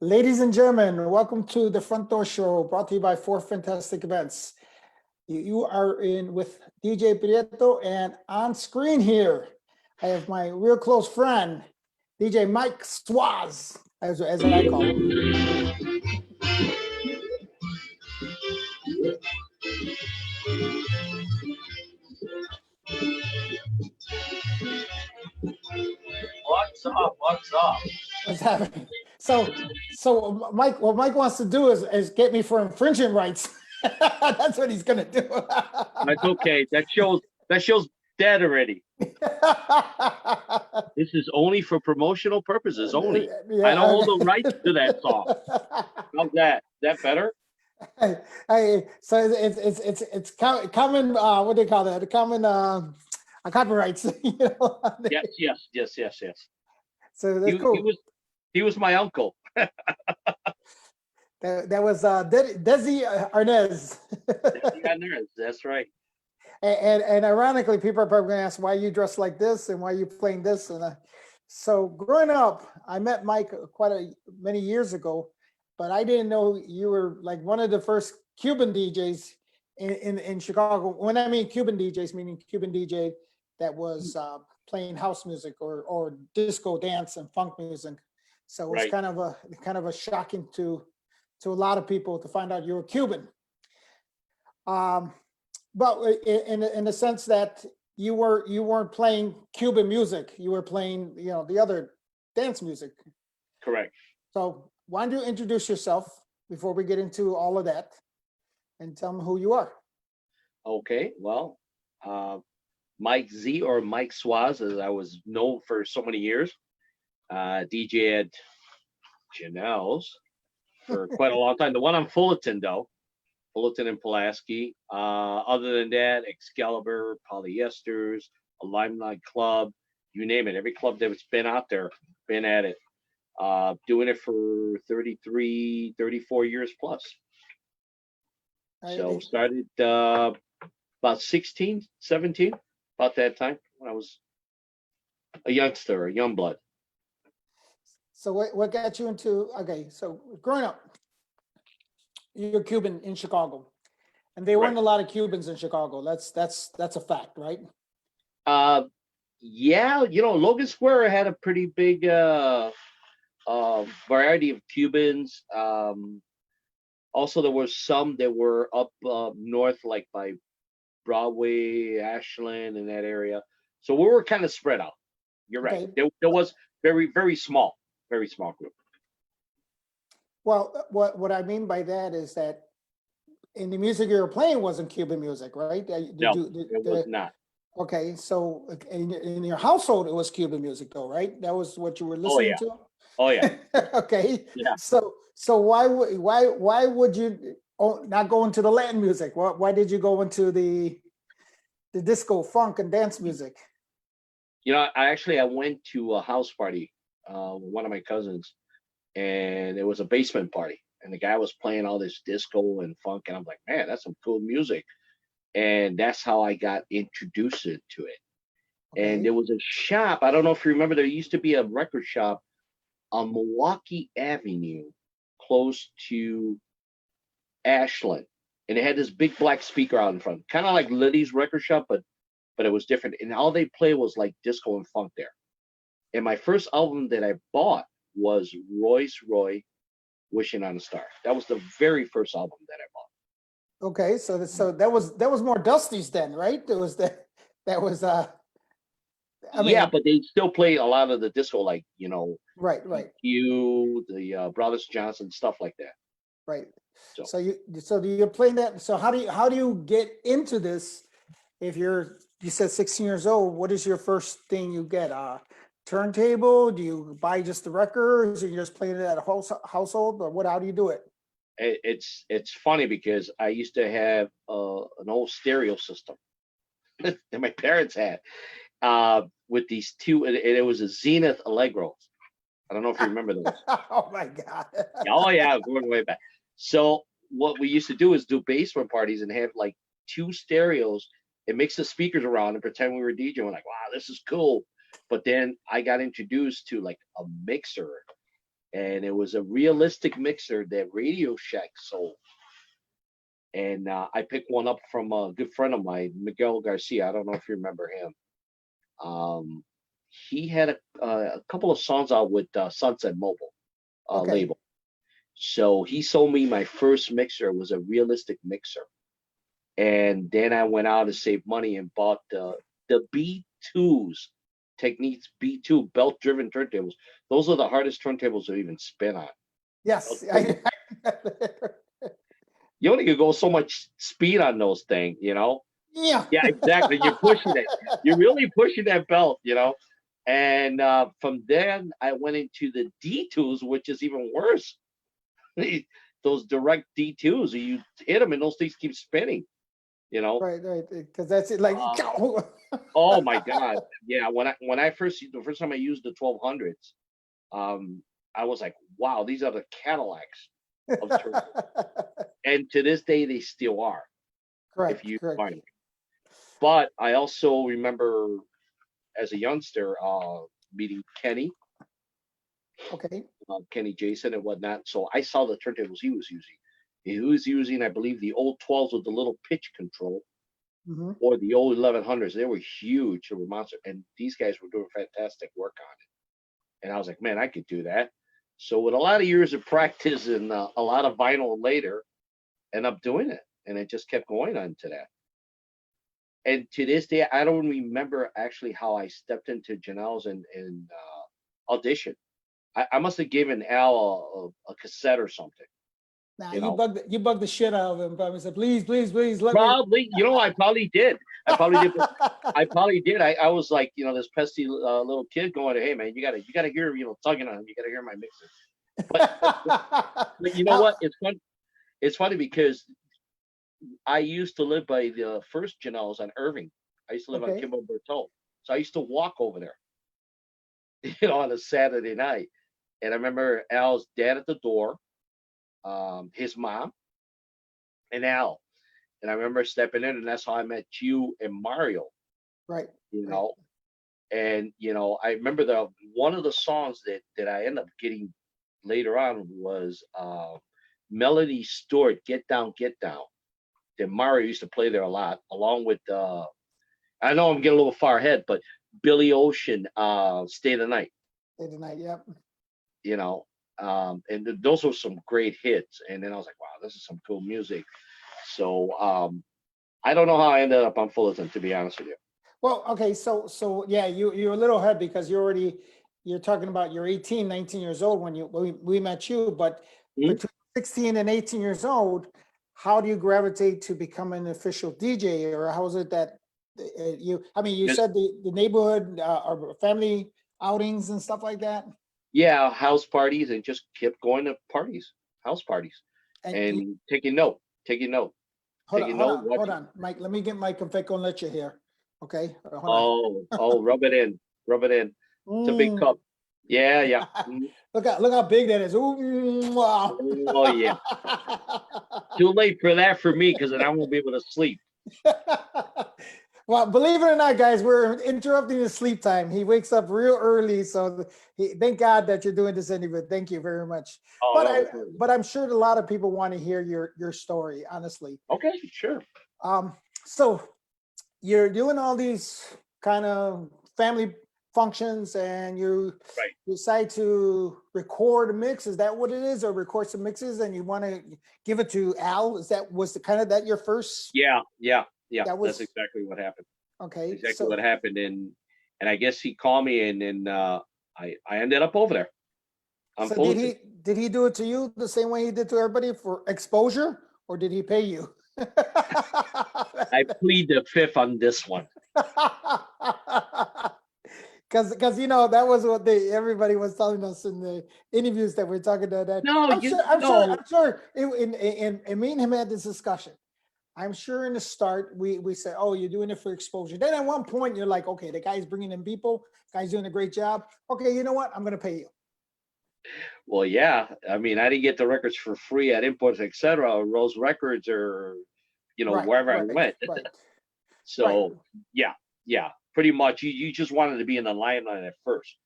Ladies and gentlemen, welcome to the Front Door Show, brought to you by Four Fantastic Events. You are in with DJ Prieto, and on screen here, I have my real close friend, DJ Mike Swaz, as I call him. What's up? What's up? What's happening? So Mike, what Mike wants to do is get me for infringement rights. That's what he's gonna do. That's okay. That show's dead already. This is only for promotional purposes only. Yeah, I don't hold the rights to that song. How's that? Is that better? So it's common. What do they call that? Common copyrights. You know? Yes. So that's cool. He was my uncle. That was Desi Arnaz. Desi Arnaz, that's right. And ironically, people are probably going to ask why you dress like this and why you playing this. And so growing up, I met Mike many years ago, but I didn't know you were like one of the first Cuban DJs in Chicago. When I mean Cuban DJs, meaning Cuban DJ that was playing house music or disco dance and funk music. So it was right. kind of a shocking to a lot of people to find out you were Cuban. But in the sense that you weren't playing Cuban music, you were playing the other dance music. Correct. So why don't you introduce yourself before we get into all of that, and tell them who you are. Okay. Well, Mike Z, or Mike Swaz, as I was known for so many years. DJ at Janelle's for quite a long time. The one on Fullerton, though. Fullerton and Pulaski. Other than that, Excalibur, Polyesters, a Limelight Club, you name it. Every club that's been out there, been at it. Doing it for 33, 34 years plus. So started about 16, 17, about that time when I was a youngster, a young blood. So what got you into, okay, so growing up, you're Cuban in Chicago, and there weren't a lot of Cubans in Chicago. That's a fact, right? Yeah, Logan Square had a pretty big variety of Cubans. Also, there were some that were up north, like by Broadway, Ashland, and that area. So we were kind of spread out. You're right. Okay. There was very small group. Well, what I mean by that is that in the music you were playing wasn't Cuban music, right? It was not. Okay, so in your household it was Cuban music, though, right? That was what you were listening to. Oh yeah. Okay. Yeah. So why would you not go into the Latin music? Why did you go into the disco, funk, and dance music? I went to a house party with one of my cousins, and it was a basement party, and the guy was playing all this disco and funk, and I'm like, man, that's some cool music. And that's how I got introduced to it. Okay. And there was a shop, I don't know if you remember, there used to be a record shop on Milwaukee Avenue close to Ashland, and it had this big black speaker out in front, kind of like Liddy's record shop, but it was different, and all they played was like disco and funk there. And my first album that I bought was Royce Roy, Wishing on a Star. That was the very first album that I bought. Okay, so that was more Dusty's then, right? Yeah, but they still play a lot of the disco, like right. You, the Brothers Johnson, stuff like that. Right. So you're playing that. So how do you get into this? If you said 16 years old, what is your first thing you get? Turntable? Do you buy just the records, or you just playing it at a household, or what? How do you do it? It's funny because I used to have an old stereo system that my parents had with these two, and it was a Zenith Allegro. I don't know if you remember those. Oh my God. Oh yeah, going way back. So what we used to do is do basement parties and have like two stereos and mix the speakers around and pretend we were DJing. We're like, wow, this is cool. But then I got introduced to like a mixer, and it was a realistic mixer that Radio Shack sold. And I picked one up from a good friend of mine, Miguel Garcia. I don't know if you remember him. Um, he had a couple of songs out with Sunset Mobile Okay. label. So he sold me my first mixer. It was a realistic mixer. And then I went out to save money and bought the B2s, Techniques B2 belt driven turntables. Those are the hardest turntables to even spin on. Yes. You only could go so much speed on those things, you know? Yeah. Yeah, exactly. You're pushing it. You're really pushing that belt, you know? And from then I went into the D2s, which is even worse. Those direct D2s, you hit them and those things keep spinning, you know? Right. Because that's it. Like, Oh my God. Yeah. The first time I used the 1200s, I was like, wow, these are the Cadillacs of turntables. And to this day, they still are, if you Correct. find it. But I also remember as a youngster meeting Kenny, Okay. Kenny Jason and whatnot. So I saw the turntables he was using. He was using, I believe, the old 12s with the little pitch control, Mm-hmm. or the old 1100s. They were huge. They were monster. And these guys were doing fantastic work on it. And I was like, man, I could do that. So with a lot of years of practice and a lot of vinyl later, end up doing it. And it just kept going on to that. And to this day, I don't remember actually how I stepped into Janelle's and audition. I must have given Al a cassette or something. Nah, You you know, bugged the shit out of him. Probably said, please, let me. probably. You know, I probably did. I probably did. I probably did. I was like, you know, this pesky little kid going, "Hey, man, you gotta hear, you know, tugging on him. You gotta hear my mixes." But you know what? It's fun. It's funny because I used to live by the first Janelle's on Irving. I used to live on Okay. Kimball Berthold. So I used to walk over there, you know, on a Saturday night. And I remember Al's dad at the door, his mom, and Al. And I remember stepping in, and that's how I met you and Mario, Right. you know. And, you know, I remember one of the songs that I ended up getting later on was Melody Stewart, Get Down, Get Down. That Mario used to play there a lot, along with I know I'm getting a little far ahead, but Billy Ocean, Stay the Night, Tonight, yep. you know, and those were some great hits. And then I was like, wow, this is some cool music. So I don't know how I ended up on Fullerton, to be honest with you. Well, okay, so yeah, you're a little ahead because you're talking about you're 18, 19 years old when we met you, but Mhm. between 16 and 18 years old, how do you gravitate to become an official DJ, or how is it that you And, said the neighborhood or family outings and stuff like that? yeah, house parties, and just kept going to parties, house parties, And and taking note, taking note, taking note, hold watching. on, Mike, let me get my confeco leche here. Okay, hold Oh, rub it in, rub it in. It's a big on. cup. Yeah, yeah. Mhm. Look how big that is. Ooh, wow. Oh, yeah. Too late for that for me, because then I won't be able to sleep. Well, believe it or not, guys, we're interrupting his sleep time. He wakes up real early, so thank God that you're doing this anyway. Thank you very much. Oh, But no. No. but I'm sure a lot of people want to hear your story, honestly. Okay, sure. So you're doing all these kind of family functions, and you Right. decide to record a mix. Is that what it is, or record some mixes, and you want to give it to Al? Was the kind of that your first? Yeah, yeah, yeah. That That's was exactly what happened. okay. Exactly what happened, and I guess he called me, and then I ended up over there on So Fullerton. did he do it to you the same way he did to everybody for exposure, or did he pay you? I plead the fifth on this one. Because that was what everybody was telling us in the interviews that we're talking to. That No, I'm sure. And me and him had this discussion. I'm sure in the start we said, "Oh, you're doing it for exposure." Then at one point you're like, "Okay, the guy's bringing in people. Guy's doing a great job. Okay, you know what? I'm gonna pay you." Well, yeah. I mean, I didn't get the records for free at Imports, etc., or Rose Records, or Right, wherever I right, went. right, right. So yeah, yeah. Pretty much, you just wanted to be in the limelight at first.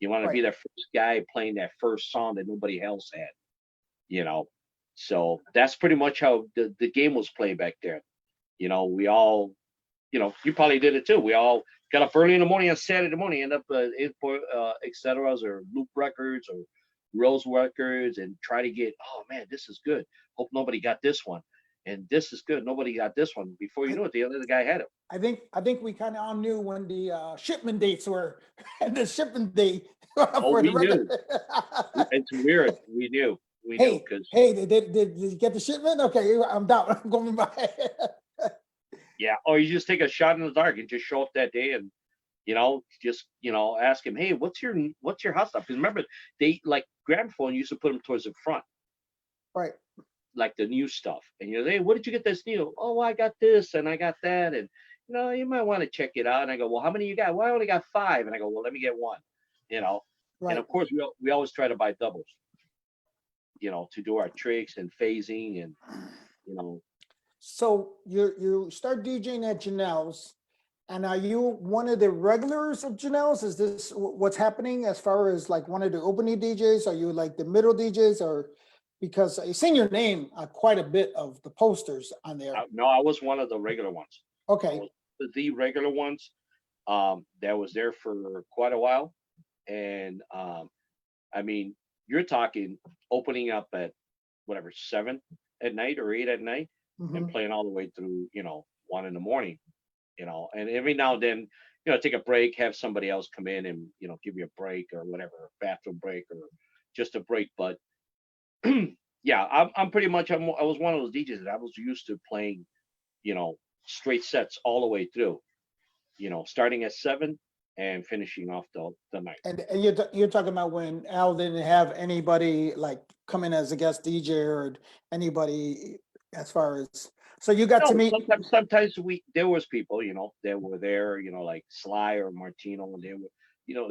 You want to be Right. the first guy playing that first song that nobody else had, you know. So that's pretty much how the game was played back then. We all, you probably did it too. We all got up early in the morning on Saturday morning, end up in for et ceteras or loop records or Rose records and try to get, oh man, this is good. Hope nobody got this one. And this is good. Nobody got this one. Before you I, knew it, the other guy had it. I think we kind of all knew when the shipment dates were, and the shipment date Oh, for the we record. knew. It's weird. We knew. We knew Hey, because hey, did you get the shipment? Okay, I'm down. I'm going by. yeah. Or you just take a shot in the dark and just show up that day and just ask him, hey, what's your hot stuff? Because remember, they like gramophone used to put them towards the front, Right. like the new stuff. And hey, what did you get this new? Oh, I got this and I got that, and you might want to check it out. And I go, well, how many you got? Well, I only got 5. And I go, well, let me get one. You know, and Right. of course we always try to buy doubles. To do our tricks and phasing and you know. So you start DJing at Janelle's, and are you one of the regulars of Janelle's? Is this what's happening as far as like one of the opening DJs? Are you like the middle DJs, or because I seen your name quite a bit of the posters on there? No, I was one of the regular ones. I Okay. was the regular ones. That was there for quite a while, and I mean, you're talking opening up at whatever 7 at night or 8 at night, and Mhm. playing all the way through 1 in the morning. And every now and then take a break, have somebody else come in and give you a break or whatever, bathroom break or just a break. But yeah, I'm pretty much I was one of those DJs that I was used to playing straight sets all the way through, starting at 7 and finishing off the night. And you're talking about when Al didn't have anybody like come in as a guest DJ or anybody as far as, so you got to No, meet. sometimes there was people, that were there, like Sly or Martino, and they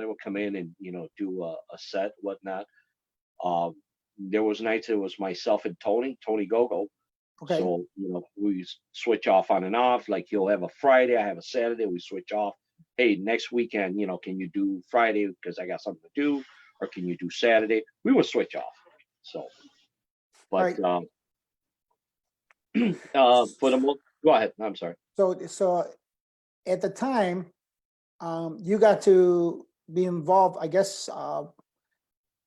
would come in and do a set, whatnot. Um, there was nights it was myself and Tony Gogo. Okay. So we switch off on and off. Like he'll have a Friday, I have a Saturday. We switch off. Hey, next weekend, can you do Friday because I got something to do, or can you do Saturday? We would switch off. So, All but right. for the most, go ahead. I'm sorry. So at the time, you got to be involved, I guess,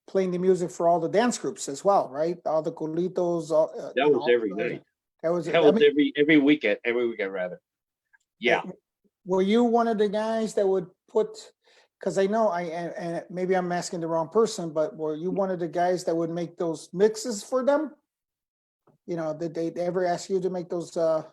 playing the music for all the dance groups as well, right? All the colitos, That was every night. that was, That I was mean, every weekend rather. Yeah. were you one of the guys that would put, because I know and maybe I'm asking the wrong person, but were you one of the guys that would make those mixes for them? Did they ever ask you to make those, Not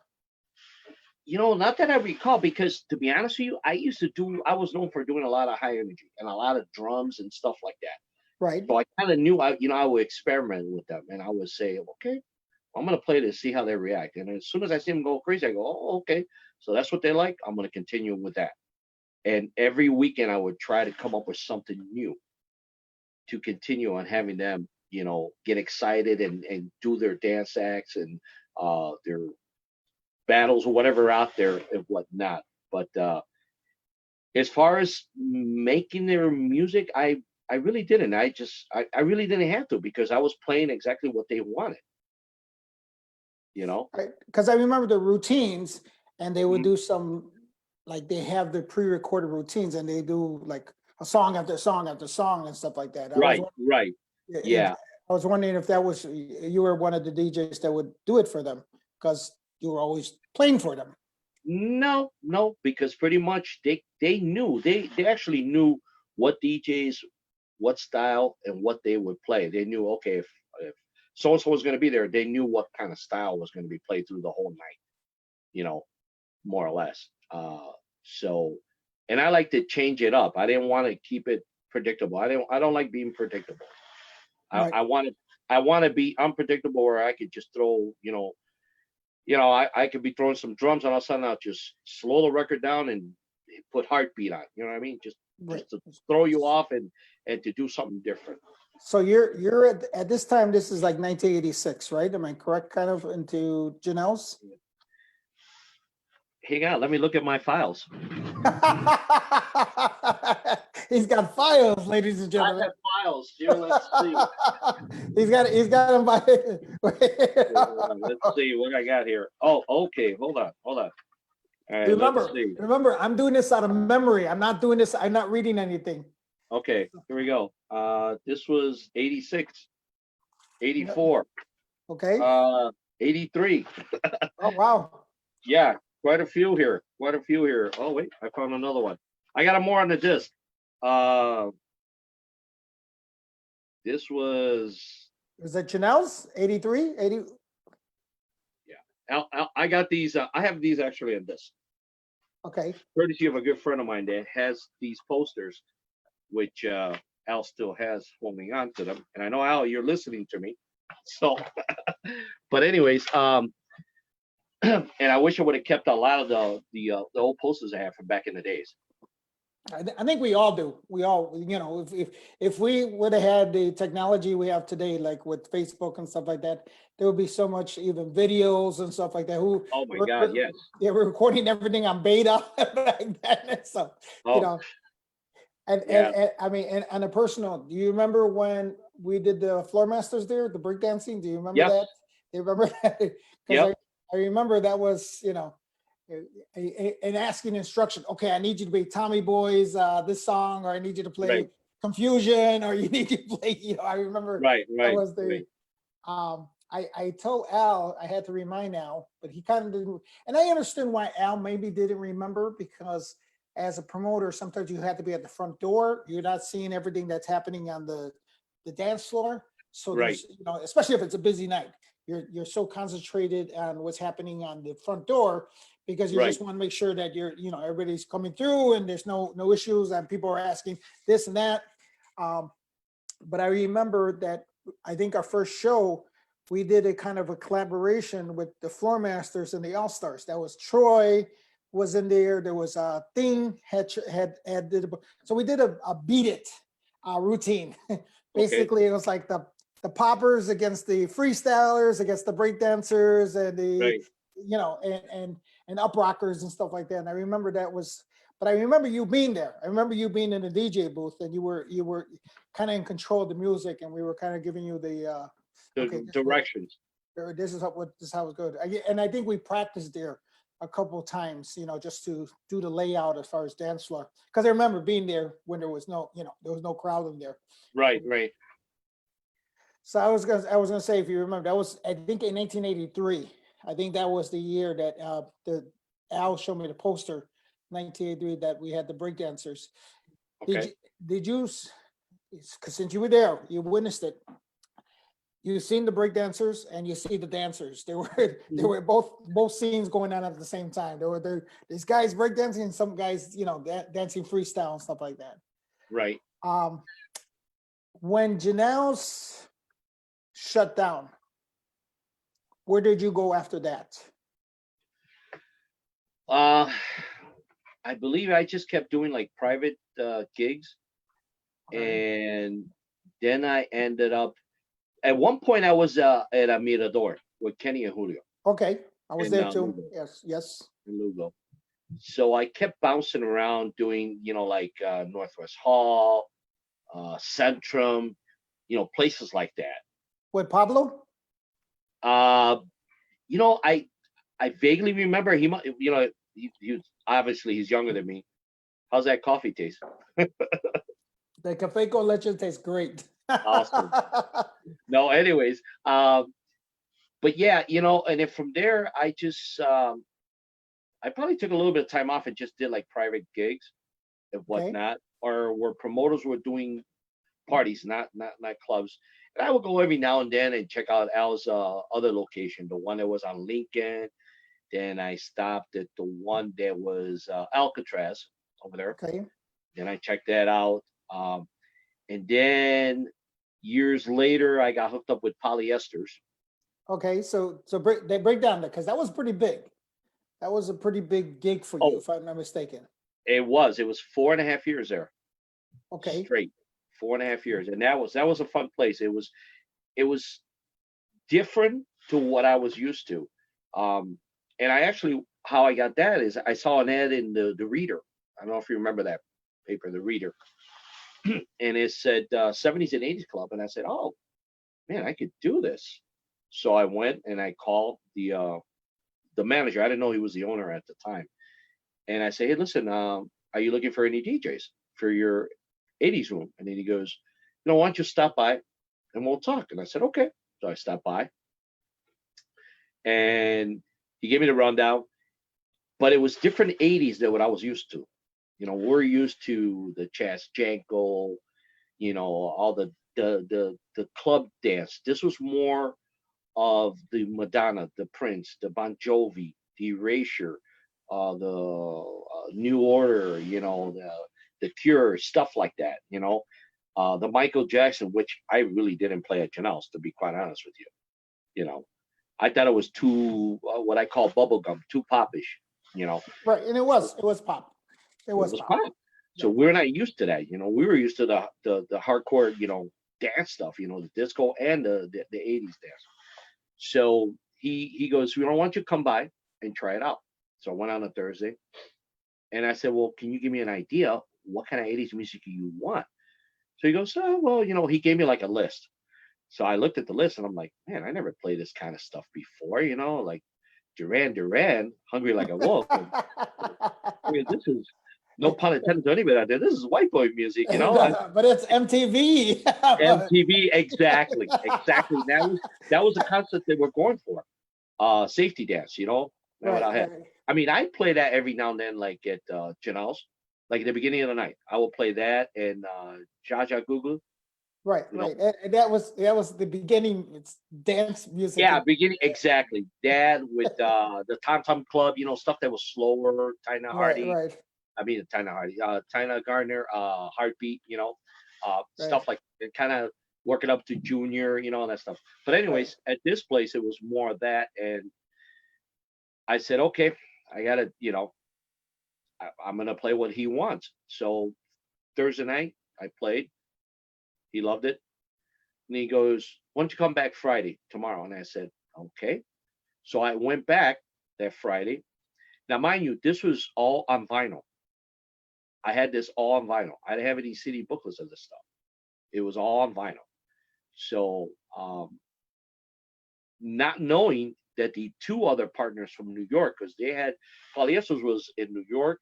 that I recall, because to be honest with you, I was known for doing a lot of high energy and a lot of drums and stuff like that. right? So I kind of knew I would experiment with them and I would say, okay, I'm gonna play this, see how they react. And as soon as I see them go crazy, I go, oh, okay. So that's what they like. I'm gonna continue with that. And every weekend I would try to come up with something new to continue on having them, get excited and do their dance acts and their battles or whatever out there and whatnot. But as far as making their music, I really didn't. I really didn't have to because I was playing exactly what they wanted. Right, because I remember the routines, and they would Mhm. do some, like they have the pre-recorded routines, and they do like a song after song after song and stuff like that. Right, right. If Yeah. I was wondering if that was you were one of the DJs that would do it for them because you were always playing for them. No, no, because pretty much they knew they actually knew what DJs, what style, and what they would play. They knew, okay, if so and so was going to be there, they knew what kind of style was going to be played through the whole night. You know, more or less. So, and I like to change it up. I didn't want to keep it predictable. I don't like being predictable. I, Right. I want to I want to be unpredictable where I could just throw, I could be throwing some drums and all of a sudden I'll just slow the record down and put heartbeat on. You know what I mean? Right. Just to throw you off and to do something different. So you're at this time. This is like 1986, right? Am I correct? Kind of into Janelle's. hang on, let me look at my files. He's got files, ladies and I gentlemen. have files here. Let's see. He's got them by. Let's see what I got here. Oh, okay. Hold on. All right, let's Remember, see. remember, I'm doing this out of memory. I'm not doing this. I'm not reading anything. Okay, here we go. This was 86, 84, Okay. 83. Oh wow. Yeah, quite a few here. Quite a few here. Oh wait, I found another one. I got more on the disc. Uh, this was Was that Janelle's 83, 80? I got these. I have these actually on disc, Okay. courtesy of a good friend of mine that has these posters, which Al still has holding on to them. And I know Al, you're listening to me. So, but anyways, and I wish I would have kept a lot of the old posters I have from back in the days. I think we all do. We all, you know, if we would have had the technology we have today, like with Facebook and stuff like that, there would be so much even videos and stuff like that. Who? Oh my God, yes. Yeah, we're recording everything on beta back then. So you Oh, know, and, yeah. and I mean, and on a personal, do you remember when we did the floor masters there, the breakdancing? Do you remember Yep. that? Do you remember that? Because Yep. I remember that was, you know, and asking instruction. Okay, I need you to play Tommy Boy's this song, or I need you to play Right. Confusion, or you need to play. You know, I remember Right, that right, was the. right. I told Al I had to remind Al, but he kind of didn't. And I understand why Al maybe didn't remember, because as a promoter, sometimes you have to be at the front door. You're not seeing everything that's happening on the dance floor. So Right. there's, you know, especially if it's a busy night, you're so concentrated on what's happening on the front door, because you Right. just want to make sure that you're, you know, everybody's coming through and there's no issues and people are asking this and that. But I remember that I think our first show, we did a kind of a collaboration with the Floor Masters and the All Stars. That was Troy was in there. There was a Thing had did. So we did a beat it routine. Basically, it was like the poppers against the freestylers, against the breakdancers, and the Right. you know, and up rockers and stuff like that. And I remember that was. But I remember you being there. I remember you being in the DJ booth, and you were kind of in control of the music, and we were kind of giving you the okay, Directions. this is how it's good. And I think we practiced there a couple of times, you know, just to do the layout as far as dance floor. Because I remember being there when there was no, you know, there was no crowd in there. Right, right. So I was gonna say, if you remember, that was, I think, in 1983. I think that was the year that the Al showed me the poster, 1983, that we had the breakdancers. Okay. Did you? Because since you were there, you witnessed it. You've seen the breakdancers and you see the dancers. There were both scenes going on at the same time. There were these guys breakdancing and some guys, you know, dancing freestyle and stuff like that. Right. When Janelle's shut down, where did you go after that? I believe I just kept doing like private gigs, and then I ended up. At one point, I was at a Mirador with Kenny and Julio. Okay, I was there too. Lugo. Yes. In Lugo. So I kept bouncing around doing, you know, like Northwest Hall, Centrum, you know, places like that. With Pablo? You know, I vaguely remember he, you know, he obviously he's younger than me. How's that coffee taste? The Café con Leche tastes great. Awesome. No, anyways, but yeah, you know, and then from there, I just, I probably took a little bit of time off and just did like private gigs and whatnot, or where promoters were doing parties, not clubs. And I would go every now and then and check out Al's other location, the one that was on Lincoln. Then I stopped at the one that was Alcatraz over there. Okay. Then I checked that out. And then years later, I got hooked up with Polyesters. Okay, so they break down that, because that was pretty big. That was a pretty big gig for you, if I'm not mistaken. It was 4.5 years there. Okay. Straight 4.5 years, and that was a fun place. It was different to what I was used to. And I actually, how I got that is I saw an ad in the Reader. I don't know if you remember that paper, the Reader, and it said 70s and 80s club, and I said, oh man, I could do this. So I went and I called the manager. I didn't know he was the owner at the time, and I say, hey, listen, are you looking for any DJs for your 80s room? And then he goes, why don't you stop by and we'll talk? And I said, okay. So I stopped by, and he gave me the rundown, but it was different 80s than what I was used to. We're used to the Chas Janko, all the club dance. This was more of the Madonna, the Prince, the Bon Jovi, the Erasure, the New Order, the Cure, stuff like that. The Michael Jackson, which I really didn't play at Janelle's, to be quite honest with you. I thought it was too what I call bubblegum, too popish. Right, and it was pop. It was pop. pop. So we're not used to that. We were used to the hardcore, dance stuff, the disco and the 80s dance. So he goes, why don't you come by and try it out? So I went on a Thursday, and I said, well, can you give me an idea what kind of 80s music you want? So he goes, oh, well, he gave me like a list. So I looked at the list and I'm like, man, I never played this kind of stuff before, like Duran Duran, Hungry Like a Wolf. And, this is, no pun intended to anybody out there, this is white boy music, But it's MTV. MTV, exactly. That was the concept they were going for. Safety dance, Right. I mean, I play that every now and then, like at Janelle's, like at the beginning of the night. I will play that and Jaja Google. Right. And that was the beginning. It's dance music. Yeah, beginning exactly. That with the Tom Tom Club, stuff that was slower. Tina Hardy. Right. I mean, Tina Hardy, Tina Gardner, Heartbeat. Stuff like it, kind of working up to Junior, all that stuff. But anyways, at this place, it was more of that, and I said, okay, I gotta, I'm gonna play what he wants. So Thursday night, I played. He loved it. And he goes, why don't you come back Friday, tomorrow? And I said, okay. So I went back that Friday. Now, mind you, this was all on vinyl. I had this all on vinyl. I didn't have any CD booklets of this stuff. It was all on vinyl. So not knowing that the two other partners from New York, because they had, Polyesters was in New York,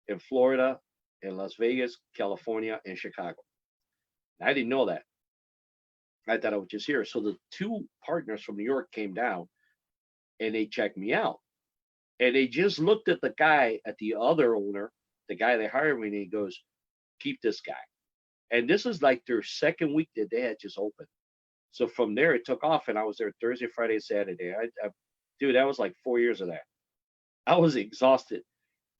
in Florida, in Las Vegas, California, and Chicago. I didn't know that. I thought I was just here. So the two partners from New York came down and they checked me out. And they just looked at the guy, at the other owner, the guy they hired me, and he goes, keep this guy. And this is like their second week that they had just opened. So from there, it took off, and I was there Thursday, Friday, Saturday. Dude, that was like 4 years of that. I was exhausted.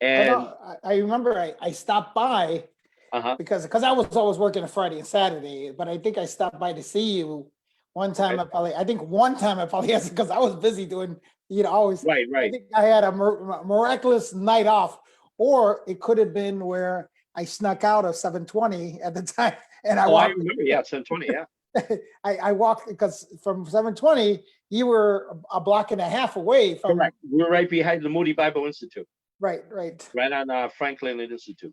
And I remember I stopped by because I was always working a Friday and Saturday, but I think I stopped by to see you one time at Poly. I think one time at Polyester because I was busy doing, always. Right. I think I had a miraculous night off, or it could have been where I snuck out of 720 at the time, and I remember, 720, yeah. I walked because from 720 you were a block and a half away from. Correct. We're right behind the Moody Bible Institute. Right on Franklin Institute.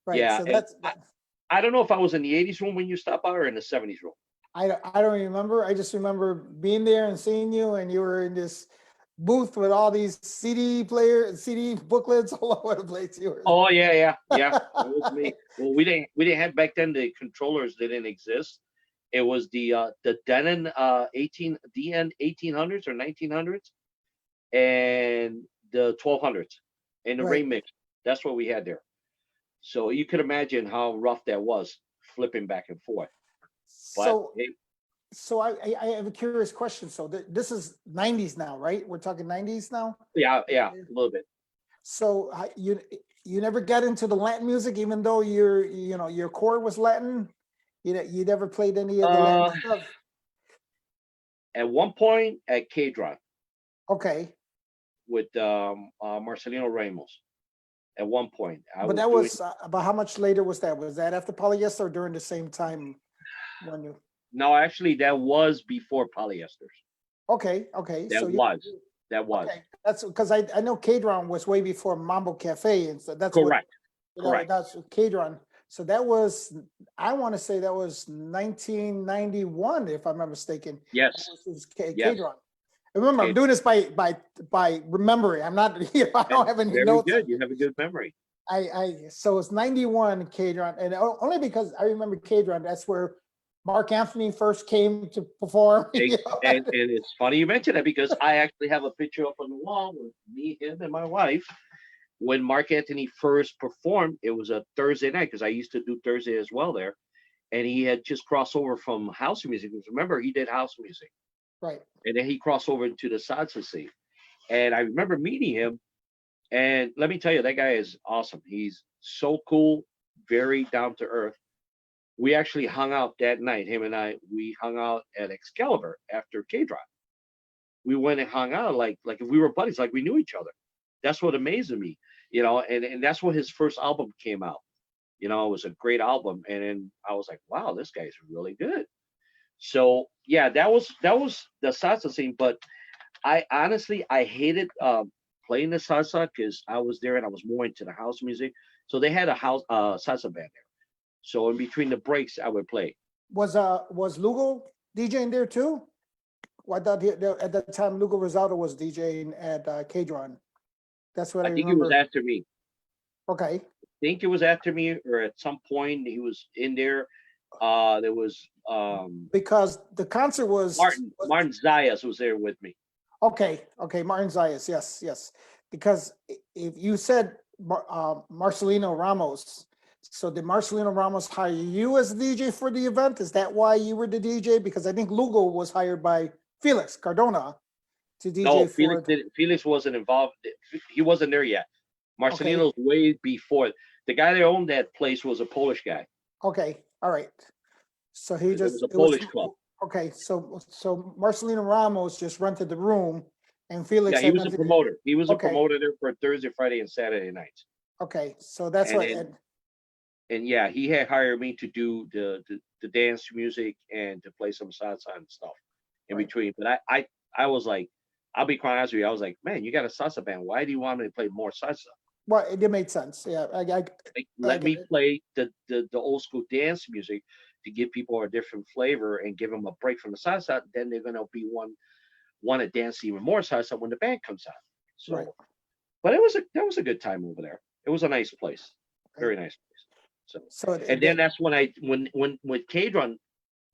Right. Yeah. So that's. I don't know if I was in the 80s room when you stopped by or in the 70s room. I don't remember. I just remember being there and seeing you, and you were in this booth with all these CD booklets all over the place. Oh yeah. That was me. Well, we didn't have back then, the controllers didn't exist. It was the Denon DN 1800s or 1900s and the 1200s and the Remix. That's what we had there. So you could imagine how rough that was, flipping back and forth. But so I have a curious question. So this is 90s now, right? We're talking 90s now? Yeah, a little bit. So you never got into the Latin music, even though your core was Latin? You never played any of the Latin stuff? At one point at K-Dron. Okay. With Marcelino Ramos. At one point. But that was about how much later was that? Was that after Polyester or during the same time when you? No, actually, that was before Polyesters. Okay. That was. That was Okay, that's because I know Cadron was way before Mambo Cafe, and so that's what correct. Correct. that's Cadron. So that was, I want to say that was 1991, if I'm not mistaken. Yes. Yes. Cadron. Remember, I'm doing this by remembering. I'm not, I don't have any Very notes. good. You have a good memory. So it's 91 Cadron, and only because I remember Cadron. That's where Mark Anthony first came to perform. And it's funny you mentioned that because I actually have a picture up on the wall with me, him, and my wife. When Mark Anthony first performed, it was a Thursday night because I used to do Thursday as well there. And he had just crossed over from house music. Because remember, he did house music. Right. And then he crossed over into the salsa scene. And I remember meeting him. And let me tell you, that guy is awesome. He's so cool, very down to earth. We actually hung out that night. Him and I, we hung out at Excalibur after K-Drop. We went and hung out like if we were buddies, like we knew each other. That's what amazed me, and that's when his first album came out. It was a great album. And then I was like, wow, this guy's really good. So yeah, that was the salsa scene. But I honestly I hated playing the salsa because I was there and I was more into the house music. So they had a house salsa band there. So in between the breaks, I would play. Was Lugo DJing there too? Well, I thought at that time Lugo Rosado was DJing at Cadron. That's what I think remember. it was after me. Okay. I think it was after me, or at some point he was in there. There was because the concert was Martin Zayas was there with me. Okay, Martin Zayas, yes. Because if you said Marcelino Ramos, so did Marcelino Ramos hire you as the DJ for the event? Is that why you were the DJ? Because I think Lugo was hired by Felix Cardona to DJ No, for Felix wasn't involved. He wasn't there yet. Marcelino's way before. The guy that owned that place was a Polish guy. Okay, all right. So he It was just a Polish club. Okay, so Marcelino Ramos just rented the room, and Felix. Yeah, he was a promoter. He was a Okay. promoter there for Thursday, Friday, and Saturday nights. Okay, so that's what. And yeah, he had hired me to do the dance music and to play some salsa and stuff in between. But I was like, I'll be quite honest with you. I was like, man, you got a salsa band. Why do you want me to play more salsa? Well, it made sense. Yeah, let me play the old school dance music to give people a different flavor and give them a break from the salsa. Then they're gonna want to dance even more salsa when the band comes out. So, right. But that was a good time over there. It was a nice place, very nice place. So and then that's when when Cadron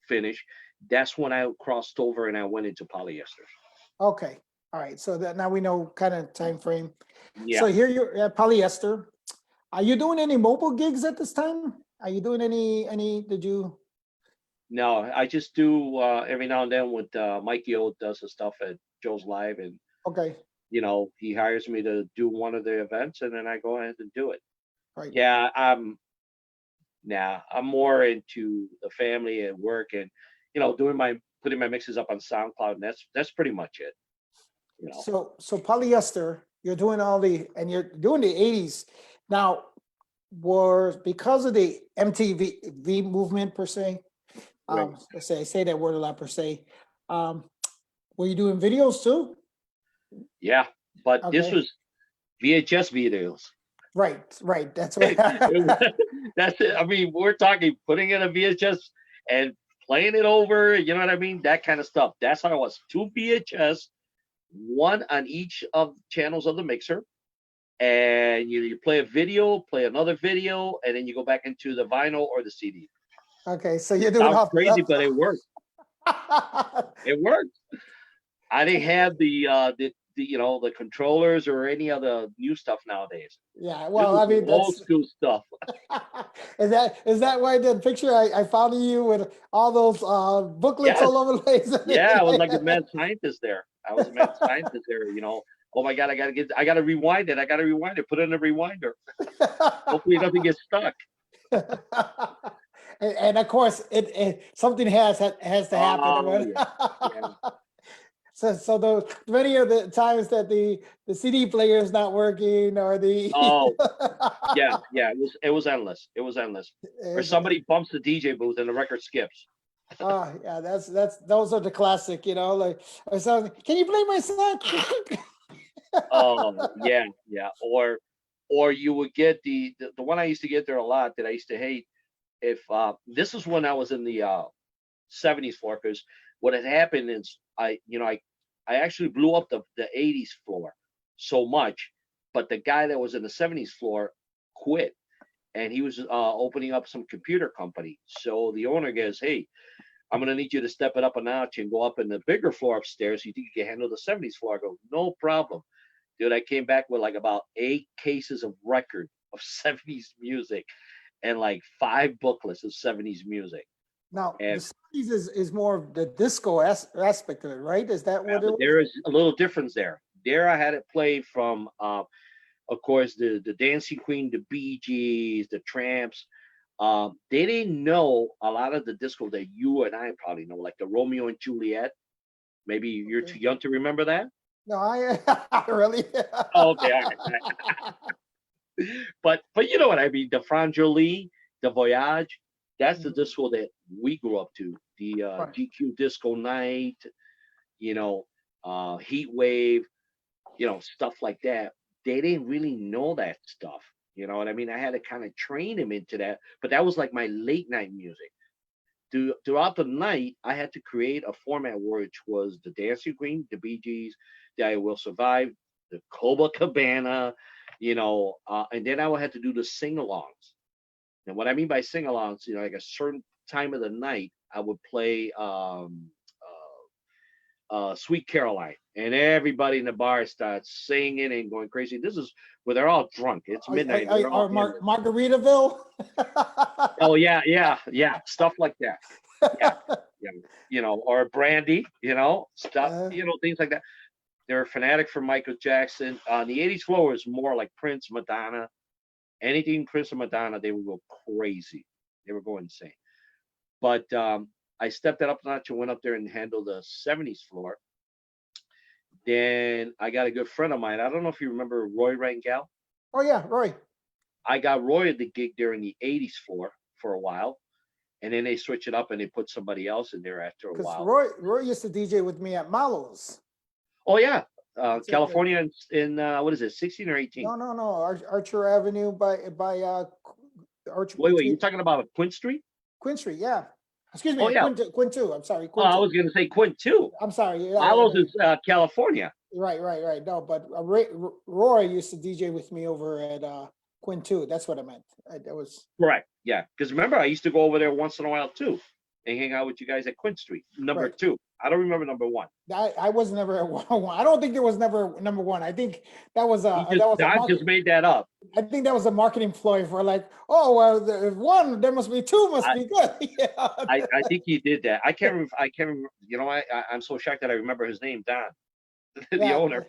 finished, that's when I crossed over and I went into polyester. Okay, all right. So that now we know kind of time frame. Yeah. So here you're at polyester. Are you doing any mobile gigs at this time? Are you doing any? Did you? No, I just do every now and then with Mikey O does the stuff at Joe's Live, and Okay. he hires me to do one of the events, and then I go ahead and do it. Right. Yeah, I'm more into the family and work, and putting my mixes up on SoundCloud, and that's pretty much it. So polyester, you're doing and you're doing the 80s now. Because of the MTV movement per se. Right. I say that word a lot per se. Were you doing videos too? Yeah, but this Okay. was VHS videos. Right. That's right. That's it. I mean, we're talking putting in a VHS and playing it over. You know what I mean? That kind of stuff. That's how it was. 2 VHS, one on each of channels of the mixer. And you play a video, play another video, and then you go back into the vinyl or the CD. Okay, so you're doing Sounds crazy, but it worked. It worked. I didn't have the controllers or any other new stuff nowadays. Yeah, well, I mean, old school stuff. Is that why the picture I found of you with all those booklets all over the place? Yeah, I was like a mad scientist there. I was a mad scientist there. Oh my God, I gotta rewind it. Put it in a rewinder. Hopefully it doesn't get stuck. And of course, it something has to happen. Yeah. So the many of the times that the CD player is not working or the yeah, it was endless. Or somebody bumps the DJ booth and the record skips. Yeah, those are the classic, like I said, can you play my song? Oh yeah, yeah. Or you would get the one I used to get there a lot that I used to hate. If this is when I was in the 70s floor, because what had happened is I actually blew up the 80s floor so much, but the guy that was in the 70s floor quit, and he was opening up some computer company. So the owner goes, "Hey, I'm gonna need you to step it up a notch and go up in the bigger floor upstairs. You think you can handle the 70s floor?" I go, "No problem." Dude, I came back with like about 8 cases of record of 70s music and like 5 booklets of 70s music. Now, the And 70s is more of the disco aspect of it, right? Is that what it but was? there is a little difference there. There I had it play from of course the Dancing Queen, the Bee Gees, the Tramps. They didn't know a lot of the disco that you and I probably know, like the Romeo and Juliet. Maybe you're Okay. too young to remember that. No, I really. Oh, okay, all right. But you know what I mean. The Frangeli, the Voyage. That's the Mhm. disco that we grew up to. The Right. GQ Disco Night, you know, Heat Wave, stuff like that. They didn't really know that stuff. You know what I mean? I had to kind of train them into that. But that was like my late night music. Throughout the night, I had to create a format which was the Dancing Queen, the Bee Gees, the I Will Survive, the Copacabana, and then I would have to do the sing-alongs. And what I mean by sing-alongs, like a certain time of the night, I would play Sweet Caroline, and everybody in the bar starts singing and going crazy. This is where they're all drunk. It's midnight. They're all Or hammered. Margaritaville? Oh yeah, yeah, yeah, stuff like that. Yeah, yeah, or Brandy, stuff, Uh, things like that. They're a fanatic for Michael Jackson. The '80s floor was more like Prince, Madonna. Anything Prince or Madonna, they would go crazy. They would go insane. But I stepped it up a notch and went up there and handled the '70s floor. Then I got a good friend of mine. I don't know if you remember Roy Rangel. oh yeah, Roy. I got Roy at the gig there in the '80s floor for a while, and then they switch it up and they put somebody else in there after a Because while. Roy used to DJ with me at Malo's. Oh yeah, That's it. California in what is it, 16 or 18? No. Archer Avenue by Archer Wait, you're between talking about Quinn Street? Quinn Street. Yeah. Excuse Oh me, yeah. Quinn two. I'm sorry, Oh, Quinn I two. was gonna say Quinn too. I'm sorry. Milo's is California. Right. No, but Roy used to DJ with me over at Quinn two. That's what I meant. That was Correct. Yeah, because remember I used to go over there once in a while too, and hang out with you guys at Quinn Street. Number right. two. I don't remember number one. I was never at one. I don't think there was never number one. I think that was He a just Don just made that up. I think that was a marketing ploy for like, oh well, there's one, there must be two, must I, be good. Yeah. I think he did that. I can't remember. I can't remember. I'm so shocked that I remember his name, Don, the Yeah. owner.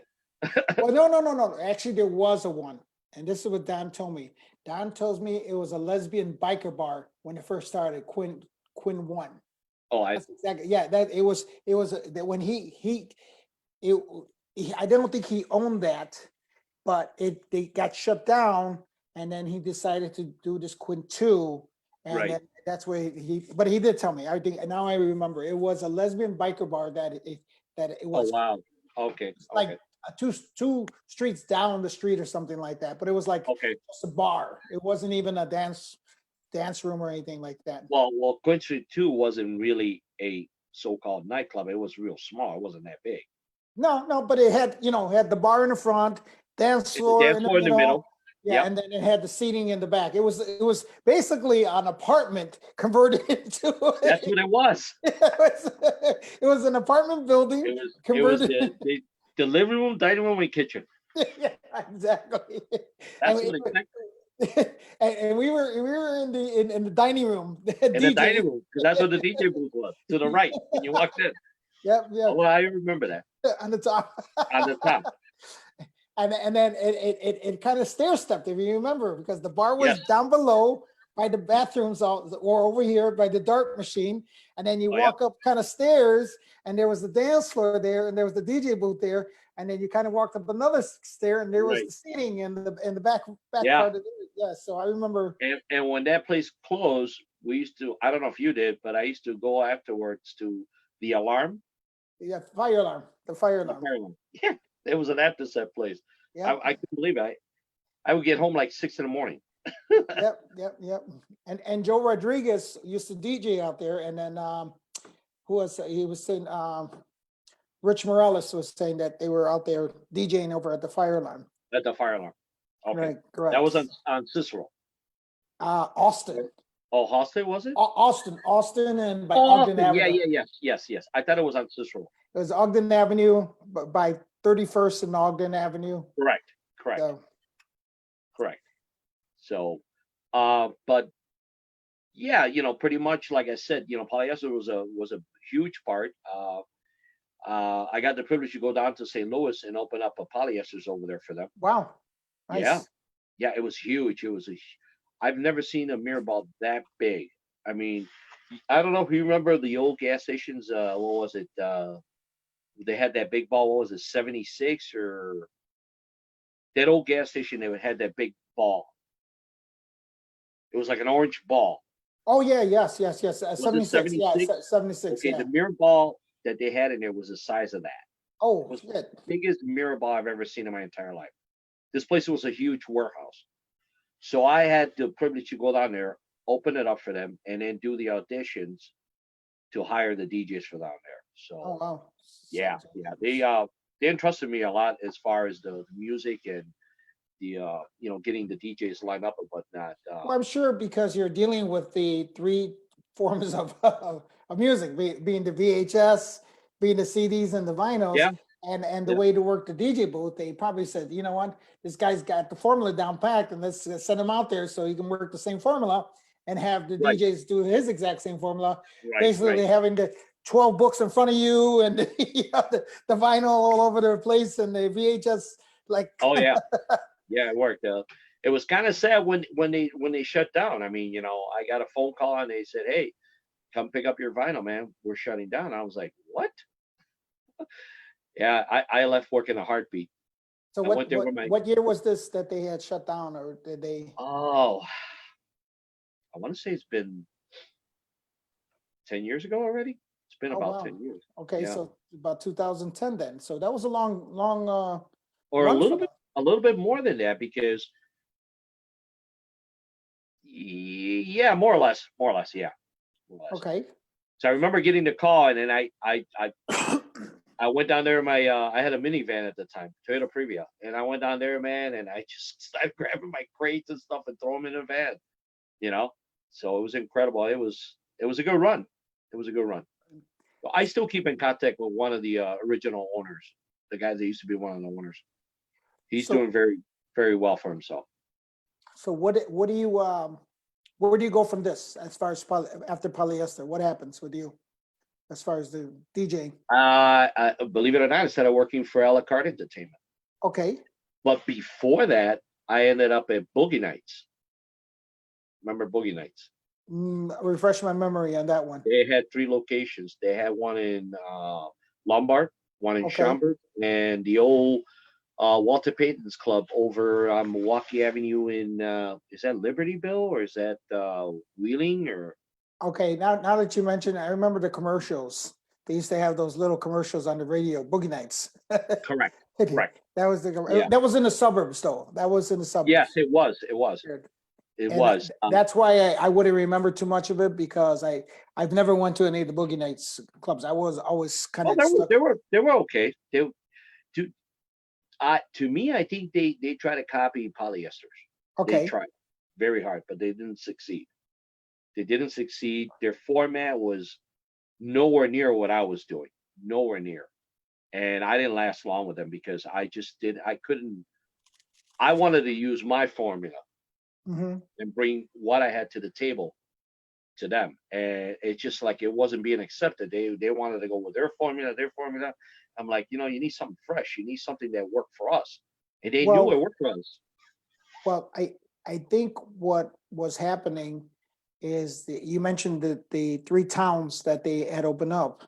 Well, no. Actually, there was a one, and this is what Don told me. Don tells me it was a lesbian biker bar when it first started. Quinn one. Oh, That's exactly, yeah. That it was that when it I don't think he owned that, but they got shut down, and then he decided to do this Quinn two, and right. then that's where but he did tell me. I think now I remember it was a lesbian biker bar that it Oh was wow. Okay. like Okay. two streets down the street or something like that. But it was like Okay. just a bar. It wasn't even a dance room or anything like that. Well, Quinn Street 2 wasn't really a so-called nightclub. It was real small. It wasn't that big. No, but it had had the bar in the front, dance It's a floor dance in the floor in the middle. middle. Yeah, Yep. and then it had the seating in the back. It was basically an apartment converted into That's what it was. it was an apartment building It was converted. the living room, dining room, and kitchen. Yeah, exactly. That's And what it and we were in the dining room in the DJ. dining room, because that's what the DJ booth was, to the right when you walked in. Yep, Oh, well, I remember that on the top. on the top. And then it kind of stair stepped, if you remember, because the bar was Yes. down below by the bathrooms or over here by the dart machine, and then you Oh, yeah. walk up kind of stairs, and there was the dance floor there, and there was the DJ booth there, and then you kind of walked up another stair, and there was Right. the seating in the back Yeah. part of it. Yeah, so I remember. And when that place closed, we used to, I don't know if you did, but I used to go afterwards to the alarm, Yeah, fire alarm, the fire the alarm. fire alarm. Yeah, there was an after set place. Yep, I couldn't believe it. I would get home like 6 in the morning. yep. And Joe Rodriguez used to DJ out there, and then he was saying Rich Morales was saying that they were out there DJing over at the fire alarm. At the fire alarm. Okay. Right, correct. That was on Cicero. Austin, Oh, Hostel, was it? Austin, and by Oh, Ogden Austin. Yeah, Avenue. yeah, yes. I thought it was on Cicero. It was Ogden Avenue, by 31st and Ogden Avenue. Correct. So, So, but yeah, pretty much like I said, polyester was a huge part. I got the privilege to go down to St. Louis and open up a polyesters over there for them. wow, Yeah, nice. yeah, it was huge. I've never seen a mirror ball that big. I mean, I don't know if you remember the old gas stations. What was it? They had that big ball. What was it? 76 or that old gas station? They had that big ball. It was like an orange ball. Oh yeah, yes. Was it 76, yeah, 76? 76, Okay, yeah. the mirror ball that they had in there was the size of that. It Oh, was the shit. biggest mirror ball I've ever seen in my entire life. This place was a huge warehouse. So I had the privilege to go down there, open it up for them, and then do the auditions to hire the DJs for down there. Oh, So wow. yeah, they entrusted me a lot as far as the music and the getting the DJs lined up and whatnot. Well, I'm sure because you're dealing with the three forms of music, being the VHS, being the CDs and the vinyls, Yeah, and the yeah, way to work the DJ booth, they probably said, you know what, this guy's got the formula down packed, and let's send him out there so he can work the same formula and have the right, DJs do his exact same formula. right. Basically, having the 12 books in front of you and the vinyl all over the place and the VHS, like, Oh yeah, yeah, it worked. It was kind of sad when they shut down. I mean, I got a phone call and they said, "Hey, come pick up your vinyl, man. We're shutting down." I was like, "What?" Yeah, I left work in a heartbeat. so I went there with my what year was this that they had shut down, or did they? oh, I want to say it's been 10 years ago already. It's been Oh, about wow. 10 years. Okay, Yeah, so about 2010 then. So that was a long or run for them. a little bit more than that because yeah, more or less, yeah, more or less. Okay. So I remember getting the call, and then I went down there. I had a minivan at the time, Toyota Previa, and I went down there, man, and I just started grabbing my crates and stuff and throw them in the van. You know, so it was incredible. It was a good run. It was a good run. So I still keep in contact with one of the original owners, the guy that used to be one of the owners. He's So doing very very well for himself. so what do you where do you go from this as far as after polyester? What happens with you as far as the DJ? Believe it or not, I started working for a la carte entertainment. Okay. But before that, I ended up at Boogie Nights. Remember Boogie Nights? Refresh my memory on that one. They had 3 locations. They had one in Lombard, one in Okay. Schaumburg, and the old Walter Payton's Club over on Milwaukee Avenue in is that Libertyville or is that Wheeling or Okay, now that you mentioned, I remember the commercials. They used to have those little commercials on the radio, Boogie Nights. correct, correct. Yeah. That was in the suburbs though. That was in the Yes, suburbs. it was. It was. Good. It And was. that's why I wouldn't remember too much of it because I've never went to any of the Boogie Nights clubs. I was always kind Well, of stuck. they were okay. To to me, I think they try to copy polyesters. They Okay. tried very hard, but they didn't succeed. They didn't succeed. Their format was nowhere near what I was doing. Nowhere near. And I didn't last long with them because I couldn't. I wanted to use my formula Hmm. and bring what I had to the table to them. And it's just like it wasn't being accepted. They wanted to go with their formula, I'm like, you need something fresh. You need something that worked for us. And they knew it Well, worked for us. well, I think what was happening is you mentioned the three towns that they had opened up,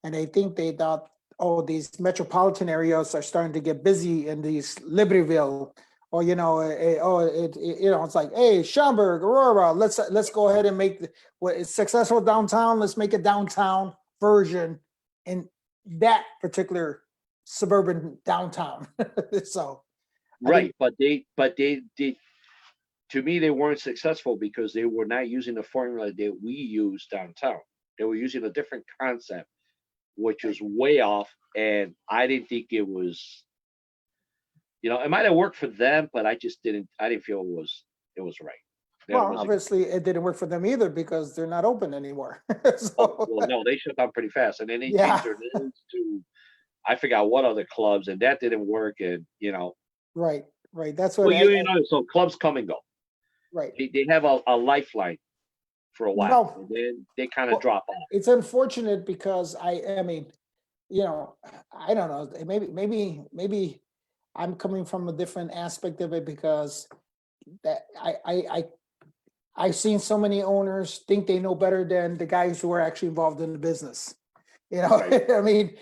and I think they thought, oh, these metropolitan areas are starting to get busy in these Libertyville or it's like, hey, Schaumburg, Aurora, let's go ahead and make what is successful downtown. Let's make a downtown version in that particular suburban downtown. So I think Right, but they to me they weren't successful because they were not using the formula that we use downtown. They were using a different concept, which was way off, and I didn't think it was. It might have worked for them, but I just didn't. I didn't feel it was right. That well, was a obviously it didn't work for them either because they're not open anymore. oh, So well, no, they shut down pretty fast, and then they changed yeah, their names to I forgot what other clubs, and that didn't work. And right, right. That's what well, so clubs come and go. right. They have a lifeline for a while, Well, and then they kind of well, drop off. it's unfortunate because I mean, I don't know. Maybe I'm coming from a different aspect of it because that I've seen so many owners think they know better than the guys who are actually involved in the business. Right, I mean,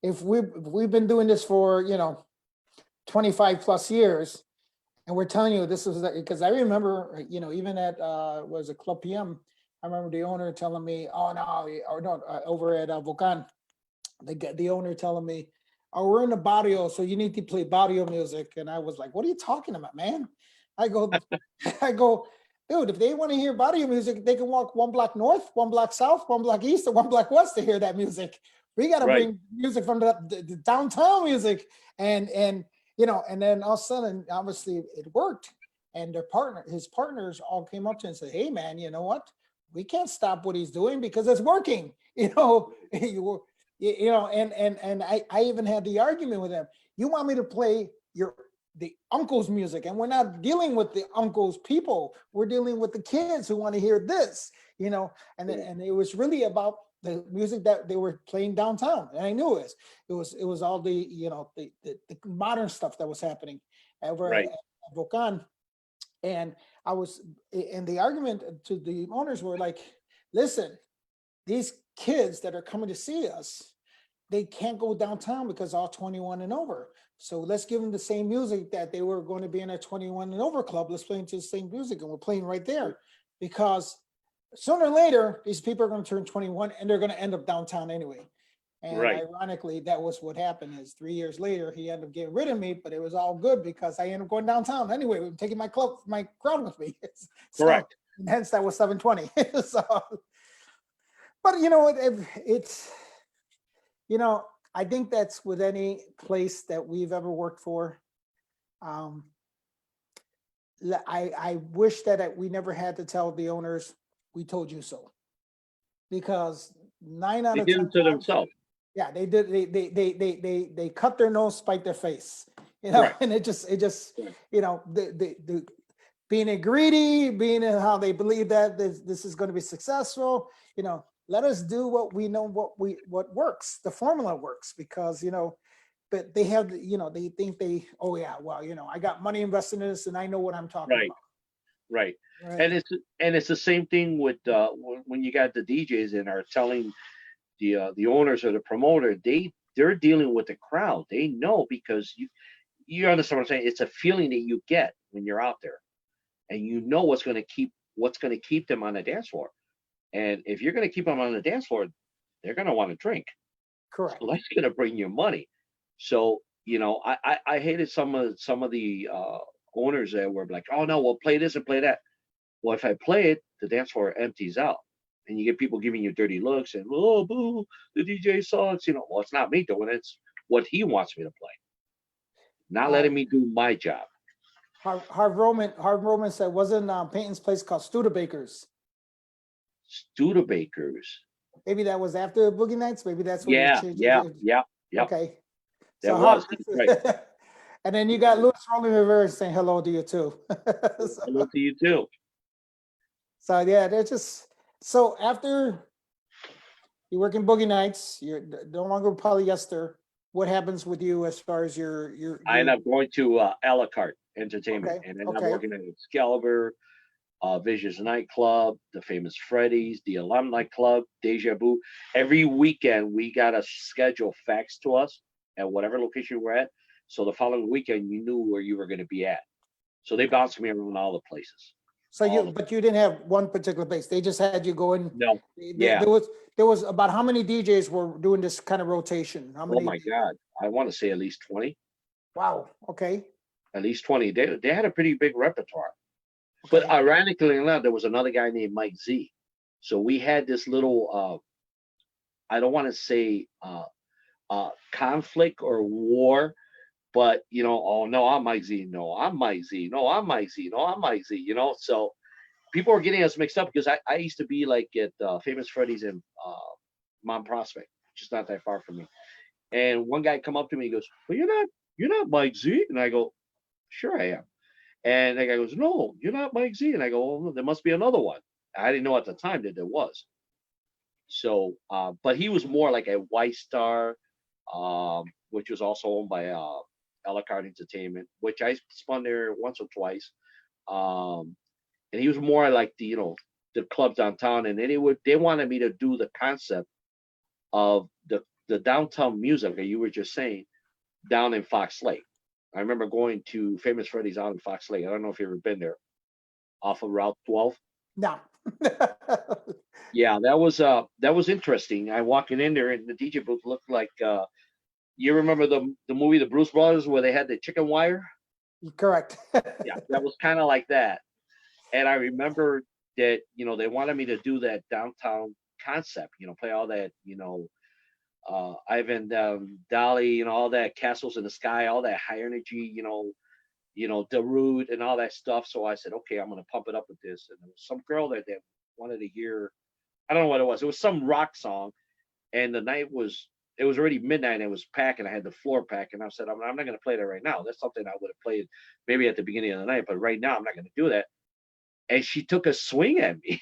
if we've been doing this for 25 plus years, and we're telling you this is because I remember, even at was it Club PM, I remember the owner telling me, oh no, or no, over at Volcan, the owner telling me, oh, we're in the barrio, so you need to play barrio music. And I was like, what are you talking about, man? I go, I go, dude, if they want to hear barrio music, they can walk one block north, one block south, one block east, or one block west to hear that music. We got to right, bring music from the downtown music. And then all of a sudden, obviously it worked. And his partners all came up to him and said, hey man, you know what? We can't stop what he's doing because it's working. And I even had the argument with him. You want me to play the uncle's music, and we're not dealing with the uncle's people. We're dealing with the kids who want to hear this, and it was really about the music that they were playing downtown. And I knew it was all the modern stuff that was happening over at right, Volcan. And and the argument to the owners were like, listen, these kids that are coming to see us, they can't go downtown because all 21 and over. So let's give them the same music that they were going to be in a 21 and over club. Let's play into the same music, and we're playing right there because sooner or later these people are going to turn 21 and they're going to end up downtown anyway. And right. ironically, that was what happened. Is 3 years later he ended up getting rid of me, but it was all good because I ended up going downtown anyway. I'm taking my crowd with me. So Correct. hence that was 720. So, but it's I think that's with any place that we've ever worked for. Um, I wish that we never had to tell the owners, we told you so, because 9 out They of did 10 it to times, themselves. yeah, they did. They cut their nose, spite their face, Correct. and it just Correct. the being a greedy, being in how they believe that this is going to be successful. Let us do what we know, what works. The formula works because but they have they think oh yeah, well I got money invested in this and I know what I'm talking Right. about. Right. Right. And it's the same thing with when you got the DJs and are telling the owners or the promoter, they're dealing with the crowd. They know because you understand what I'm saying. It's a feeling that you get when you're out there, and you know what's going to keep them on the dance floor. And if you're going to keep them on the dance floor, they're going to want to drink. So Correct. that's going to bring you money. So I hated some of the owners that were like, oh no, we'll play this and play that. Well, if I play it, the dance floor empties out, and you get people giving you dirty looks and oh boo, the DJ sucks. Well, it's not me doing it; it's what he wants me to play, not uh letting me do my job. Harv Roman said, wasn't Peyton's place called Studebakers? Studebakers, Maybe that was after Boogie Nights. Maybe that's when they yeah, changed yeah, it. yeah, yep, Okay. that So Harv, was. That's right. and then you got Louis Rolling Rivera saying hello to you too. Hello to you too. So yeah, they're just so after you work in Boogie Nights, you're no longer polyester. What happens with you as far as I end your up going to a la carte entertainment, okay, and then I'm okay, working at Excalibur, Visions nightclub, the famous Freddy's, the Alumni Club, Deja Vu. Every weekend we got a schedule faxed to us at whatever location we're at, So the following weekend, you knew where you were going to be at. So they bounced me around all the places. So All the, but you didn't have one particular place. They just had you going. no, There yeah. was about how many DJs were doing this kind of rotation? How Oh many? my God. I want to say at least 20. Wow. Okay. At least 20. They had a pretty big repertoire. But Okay. ironically enough, there was another guy named Mike Z. So we had this little, I don't want to say conflict or war, but oh no, I'm Mike Z. No, I'm Mike Z. No, I'm Mike Z. No, I'm Mike Z. So people were getting us mixed up because I used to be like at Famous Freddy's in Mount Prospect, just not that far from me. And one guy come up to me, he goes, "Well, you're not Mike Z," and I go, "Sure I am." And the guy goes, "No, you're not Mike Z," and I go, "Well, there must be another one." I didn't know at the time that there was. So, but he was more like a White Star, which was also owned by a la carte Entertainment, which I spun there once or twice. And he was more like the club downtown, and then they wanted me to do the concept of the downtown music that you were just saying down in Fox Lake. I remember going to Famous Freddy's out in Fox Lake. I don't know if you've ever been there, off of Route 12. No. Yeah, that was interesting. I walking in there, and the DJ booth looked like you remember the movie The Bruce Brothers where they had the chicken wire? Correct. Yeah, that was kind of like that. And I remember that they wanted me to do that downtown concept. Play all that Ivan Dali, all that Castles in the Sky, all that high energy, Darude and all that stuff. So I said, okay, I'm gonna pump it up with this. And there was some girl that wanted to hear, I don't know what it was. It was some rock song, and it was already midnight and it was packed, and I had the floor packed, and I said, I'm not gonna play that right now. That's something I would have played maybe at the beginning of the night, but right now I'm not gonna do that. And she took a swing at me.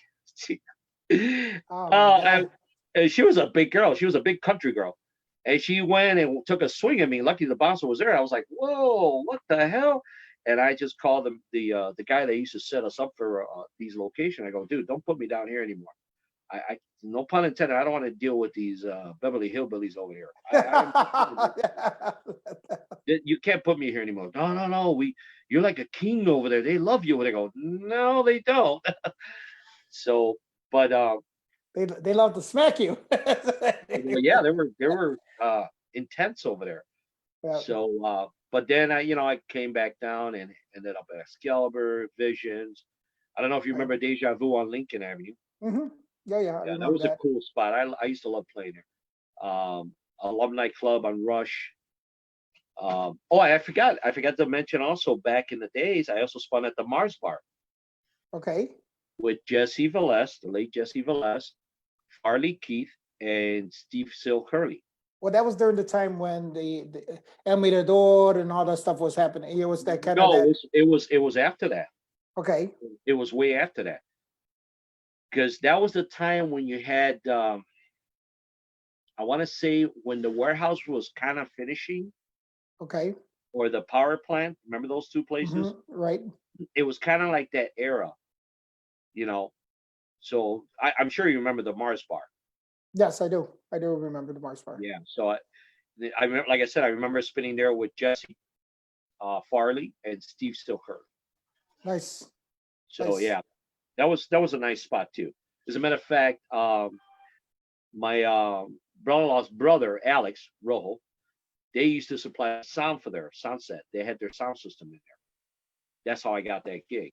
Oh Oh, my God. and she was a big girl. She was a big country girl, and she went and took a swing at me. Lucky the bouncer was there. I was like, "Whoa, what the hell?" And I just called the guy that used to set us up for these locations. I go, "Dude, don't put me down here anymore. I no pun intended. I don't want to deal with these Beverly Hillbillies over here. You can't put me here anymore. No, no, no. You're like a king over there. They love you." And I go, "No, they don't." So, but They love to smack you. well, yeah, they were intense over there. Yeah. So, but then I came back down and ended up at Excalibur, Visions. I don't know if you remember Deja Vu on Lincoln Avenue. Hmm. Yeah, yeah, I Yeah, that remember was a that. cool spot. I used to love playing there. Alumni Club on Rush. Oh, I forgot to mention also back in the days, I also spun at the Mars Bar Okay. with Jesse Velez, the late Jesse Velez, Farley Keith, and Steve Sil Curley. Well, that was during the time when the El Mirador and all that stuff was happening. It was that kind of No, that. it was after that. Okay. It was way after that because that was the time when you had I want to say when the warehouse was kind of finishing Okay. or the power plant. Remember those two places? Right. It was kind of like that era, you know. So I'm sure you remember the Mars Bar. Yes, I do. I do remember the Mars bar. Yeah. So I remember, like I said, I remember spinning there with Jesse Farley and Steve Stilker. Nice. So Nice. yeah, that was a nice spot too. As a matter of fact, my brother-in-law's brother Alex Rojo, they used to supply sound for their sound set. They had their sound system in there. That's how I got that gig.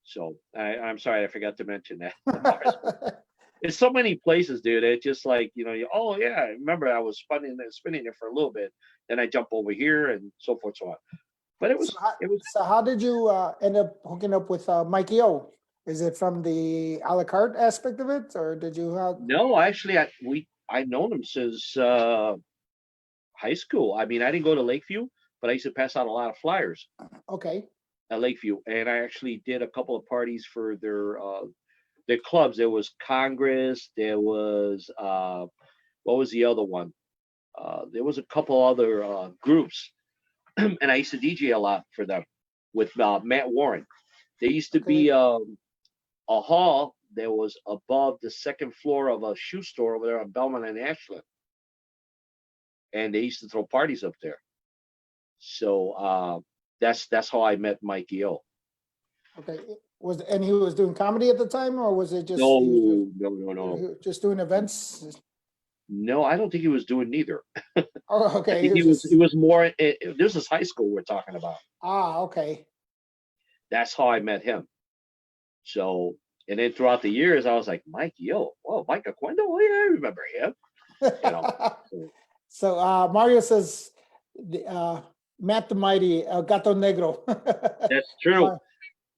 So I'm sorry, I forgot to mention that. The Mars Bar. There's so many places, dude. It's just like oh yeah, I remember I was spinning there for a little bit. Then I jump over here and so forth, so on. But it So was it was so how did you end up hooking up with Mikey O? Is it from the a la carte aspect of it, or did you have? no, actually, I've known him since high school. I mean, I didn't go to Lakeview, but I used to pass out a lot of flyers Okay. at Lakeview, and I actually did a couple of parties for their clubs. There was Congress. There was what was the other one? There was a couple other groups, and I used to DJ a lot for them with Matt Warren. There used to Okay. be a hall that was above the second floor of a shoe store over there on Belmont and Ashland, and they used to throw parties up there. So that's how I met Mike Yo. Okay. And he was doing comedy at the time, or was it just No, he was no, no, no, just doing events? no. I don't think he was doing neither. Oh, I okay. He think was he was. It just was more. This is high school we're talking about. okay. That's how I met him. So, and then throughout the years, I was like, Mike Yo, oh, Mike Aquendo, oh yeah, I remember him. You know, so So Mario says Matt the Mighty, El Gato Negro. that's true. Ma-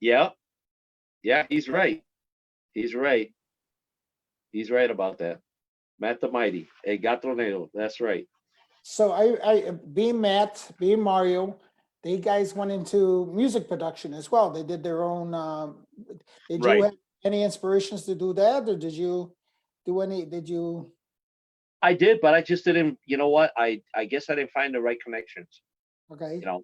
Yeah, yeah, he's right. He's right. He's right about that. Matt the Mighty, a Gatonero. That's right. So being Matt, being Mario, they guys went into music production as well. They did their own. Did you Right. have any inspirations to do that, or did you do any? Did you? I did, but I just didn't. You know what? I guess I didn't find the right connections. Okay, You know,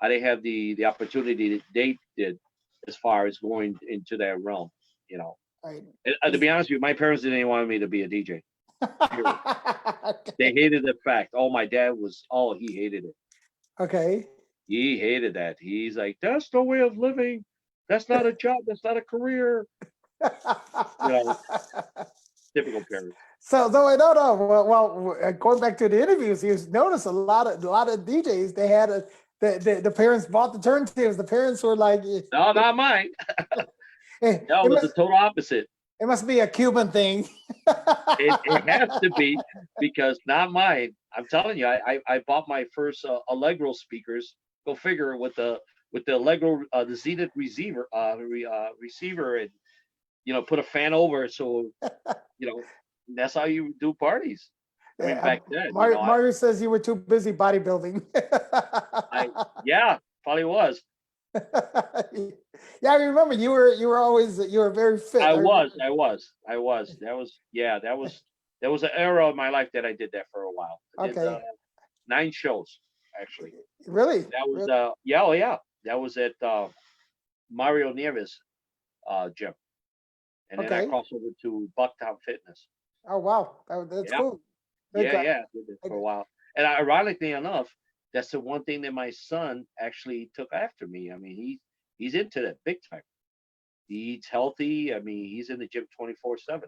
I didn't have the opportunity that they did as far as going into that realm. You know, right. and, to be honest with you, my parents didn't even want me to be a DJ. Period. They Okay. hated the fact. Oh, my dad was. Oh, he hated it. Okay. He hated that. He's like, that's no way of living. That's not a job. That's not a career. You know, typical parents. So, though I don't know. Going back to the interviews, you notice a lot of DJs. They had the parents bought the turntables. The parents were like, No, not mine. it No, it was the must total opposite. it must be a Cuban thing. It has to be because not mine. I'm telling you, I bought my first Allegro speakers. Go figure with the Allegro the Zenith receiver and put a fan over it so you know that's how you do parties. I mean Yeah, back then, Mario says you were too busy bodybuilding. I yeah probably was. Yeah, I remember you were very fit. I I was remember. I was I was that was yeah that was an era of my life that I did that for a while. I did Okay, 9 shows actually. really, That was really, yeah, oh yeah. That was at Mario Nieves gym. And then I okay. crossed over to Bucktown Fitness. Oh wow, that's Yeah. cool. Very Yeah, good. yeah. Did it for a while. And ironically enough, that's the one thing that my son actually took after me. I mean, he's into that big time. He eats healthy. I mean, he's in the gym 24/7.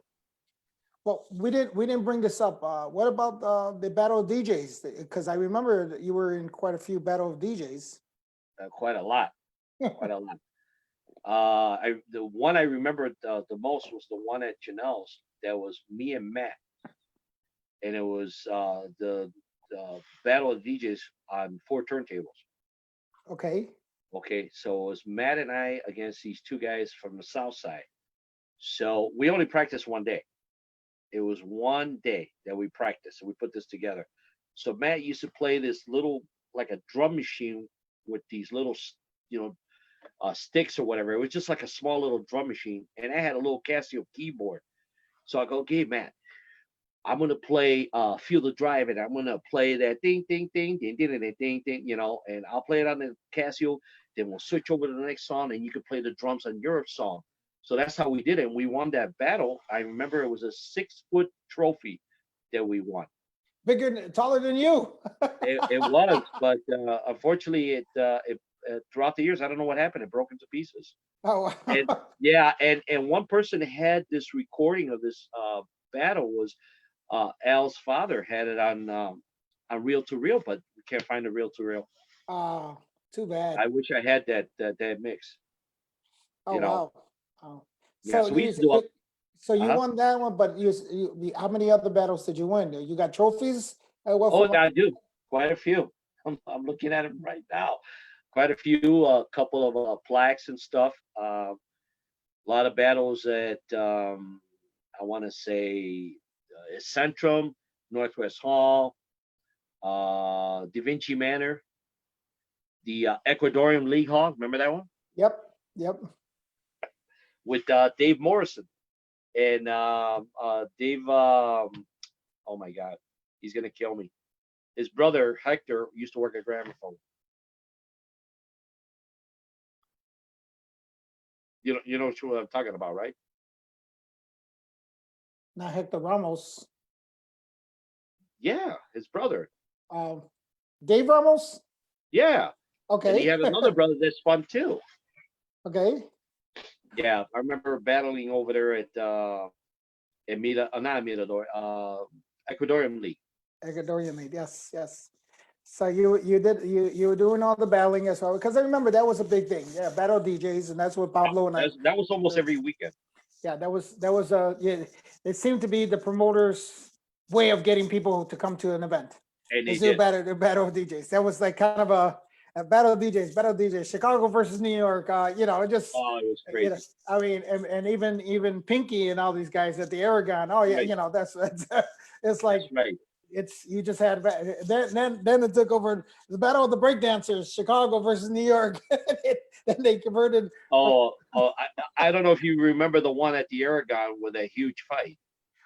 Well, we didn't bring this up. What about the Battle of DJs? Because I remember that you were in quite a few Battle of DJs. Quite a lot. Quite a lot. The one I remember the most was the one at Janelle's. That was me and Matt, and it was the battle of DJs on 4 turntables. Okay, Okay, so it was Matt and I against these two guys from the South Side. So we only practiced one day. It was one day that we practiced, and we put this together. So Matt used to play this little, like a drum machine with these little, sticks or whatever. It was just like a small little drum machine, and I had a little Casio keyboard. So I go, okay, Matt, I'm gonna play Feel the Drive, and I'm gonna play that ding ding ding ding ding ding ding ding, and I'll play it on the Casio. Then we'll switch over to the next song, and you can play the drums on your song. So that's how we did it. And we won that battle. I remember it was a 6 foot trophy that we won. bigger, taller than you. It was, but unfortunately, it throughout the years, I don't know what happened. It broke into pieces. Oh, And yeah, and one person had this recording of this battle was Al's father had it on reel to reel, but we can't find the reel to reel. oh, too bad. I wish I had that mix. Oh You know, wow. Oh. yeah. So So we you used to do up. so you Uh-huh. won that one, but how many other battles did you win? You got trophies? What Oh, from? yeah, I do quite a few. I'm looking at them right now. Quite a few, a couple of plaques and stuff. A lot of battles at I want to say Centrum, Northwest Hall, Da Vinci Manor, the Ecuadorian League Hall. Remember that one Yep, yep. with Dave Morrison and Dave. Oh my God, he's gonna kill me. His brother Hector used to work at Gramophone. You know what I'm talking about, right? Not Hector Ramos. Yeah, his brother. Um, Dave Ramos. Yeah, and he Okay. had another brother that's fun too. Okay. Yeah, I remember battling over there at Mira, not Mirador, Ecuadorian League. Ecuadorian lead. Yes, yes. So you were doing all the battling as well, because I remember that was a big thing. Yeah, battle DJs, and that's what Pablo and I. That was almost every weekend. Yeah, that was yeah. It seemed to be the promoters' way of getting people to come to an event. And they Let's do did. battle DJs. That was like kind of a battle DJs, Chicago versus New York. It just Oh, it was you know, crazy. I mean, and even Pinky and all these guys at the Aragon. Oh yeah, Right. that's it's like That's right. you just had then it took over the battle of the breakdancers, Chicago versus New York. Then they converted. I don't know if you remember the one at the Aragon with a huge fight.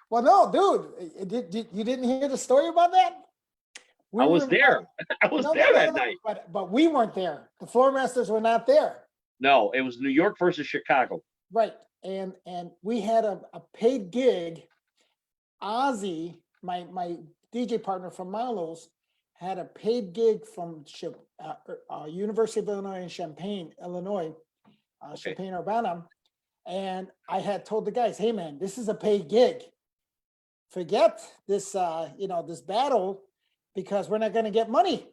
Well, no, dude, you didn't hear the story about that? I was there. I was there that night. But we weren't there. The floor masters were not there. No, it was New York versus Chicago. Right. And we had a paid gig. Ozzy, my DJ partner from Milo's, had a paid gig from University of Illinois in Champaign, Illinois, Okay. Champaign-Urbana. And I had told the guys, hey man, this is a paid gig. Forget this, this battle, because we're not going to get money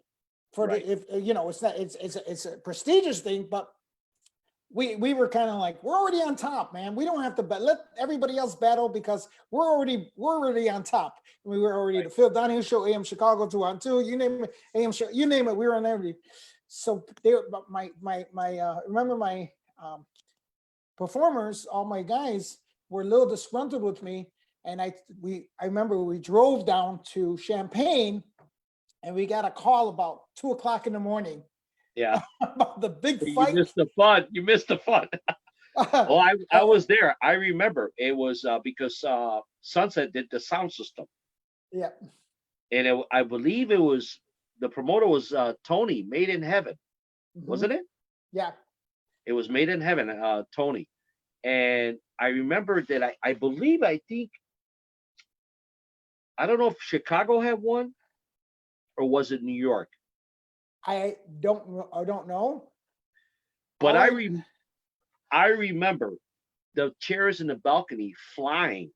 for Right. it's not, it's a prestigious thing, but we were kind of like, we're already on top, man. We don't have to let everybody else battle, because we're already on top. We were already the Phil Donahue Show, AM Chicago 2-on-2, you name it, AM Show, you name it, we were on every. So remember my performers, all my guys were a little disgruntled with me, and I remember we drove down to Champaign, and we got a call about 2:00 in the morning. Yeah. About the big You fight. missed the fun. You missed the fun. Oh, I was there. I remember it was because Sunset did the sound system. Yeah. And I believe it was the promoter was Tony, Made in Heaven, wasn't it? Yeah. It was Made in Heaven, Tony. And I remember that I think I don't know if Chicago had one or was it New York? I don't know. But All I remember the chairs in the balcony flying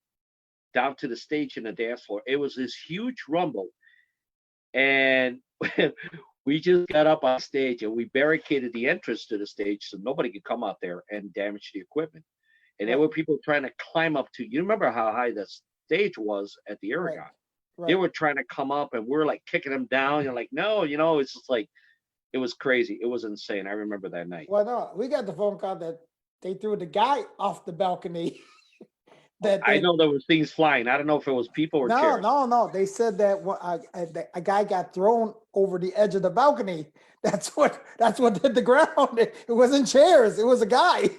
down to the stage and the dance floor. It was this huge rumble. And we just got up on stage and we barricaded the entrance to the stage so nobody could come out there and damage the equipment. And there were people trying to climb up to, you remember how high the stage was at the Aragon? Right. They were trying to come up and we're like kicking them down. You're like, no, it's just like, it was crazy. It was insane. I remember that night. Well, no, we got the phone call that they threw the guy off the balcony. I know there was things flying. I don't know if it was people or chairs. No. They said that a guy got thrown over the edge of the balcony. That's what hit the ground. It wasn't chairs. It was a guy.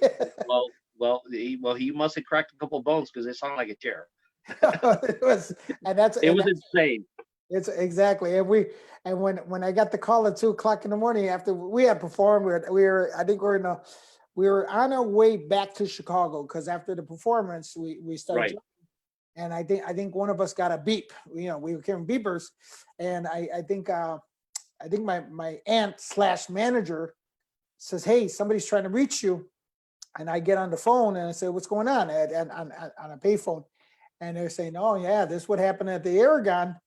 He must have cracked a couple of bones because it sounded like a chair. It was insane. It's exactly. And when I got the call at 2:00 in the morning after we had performed, we were on our way back to Chicago, because after the performance we started. Right. And I think one of us got a beep. We were carrying beepers, and I think my aunt / manager says, "Hey, somebody's trying to reach you." And I get on the phone and I say, "What's going on?" On a payphone, and they're saying, "Oh yeah, this is what happened at the Aragon."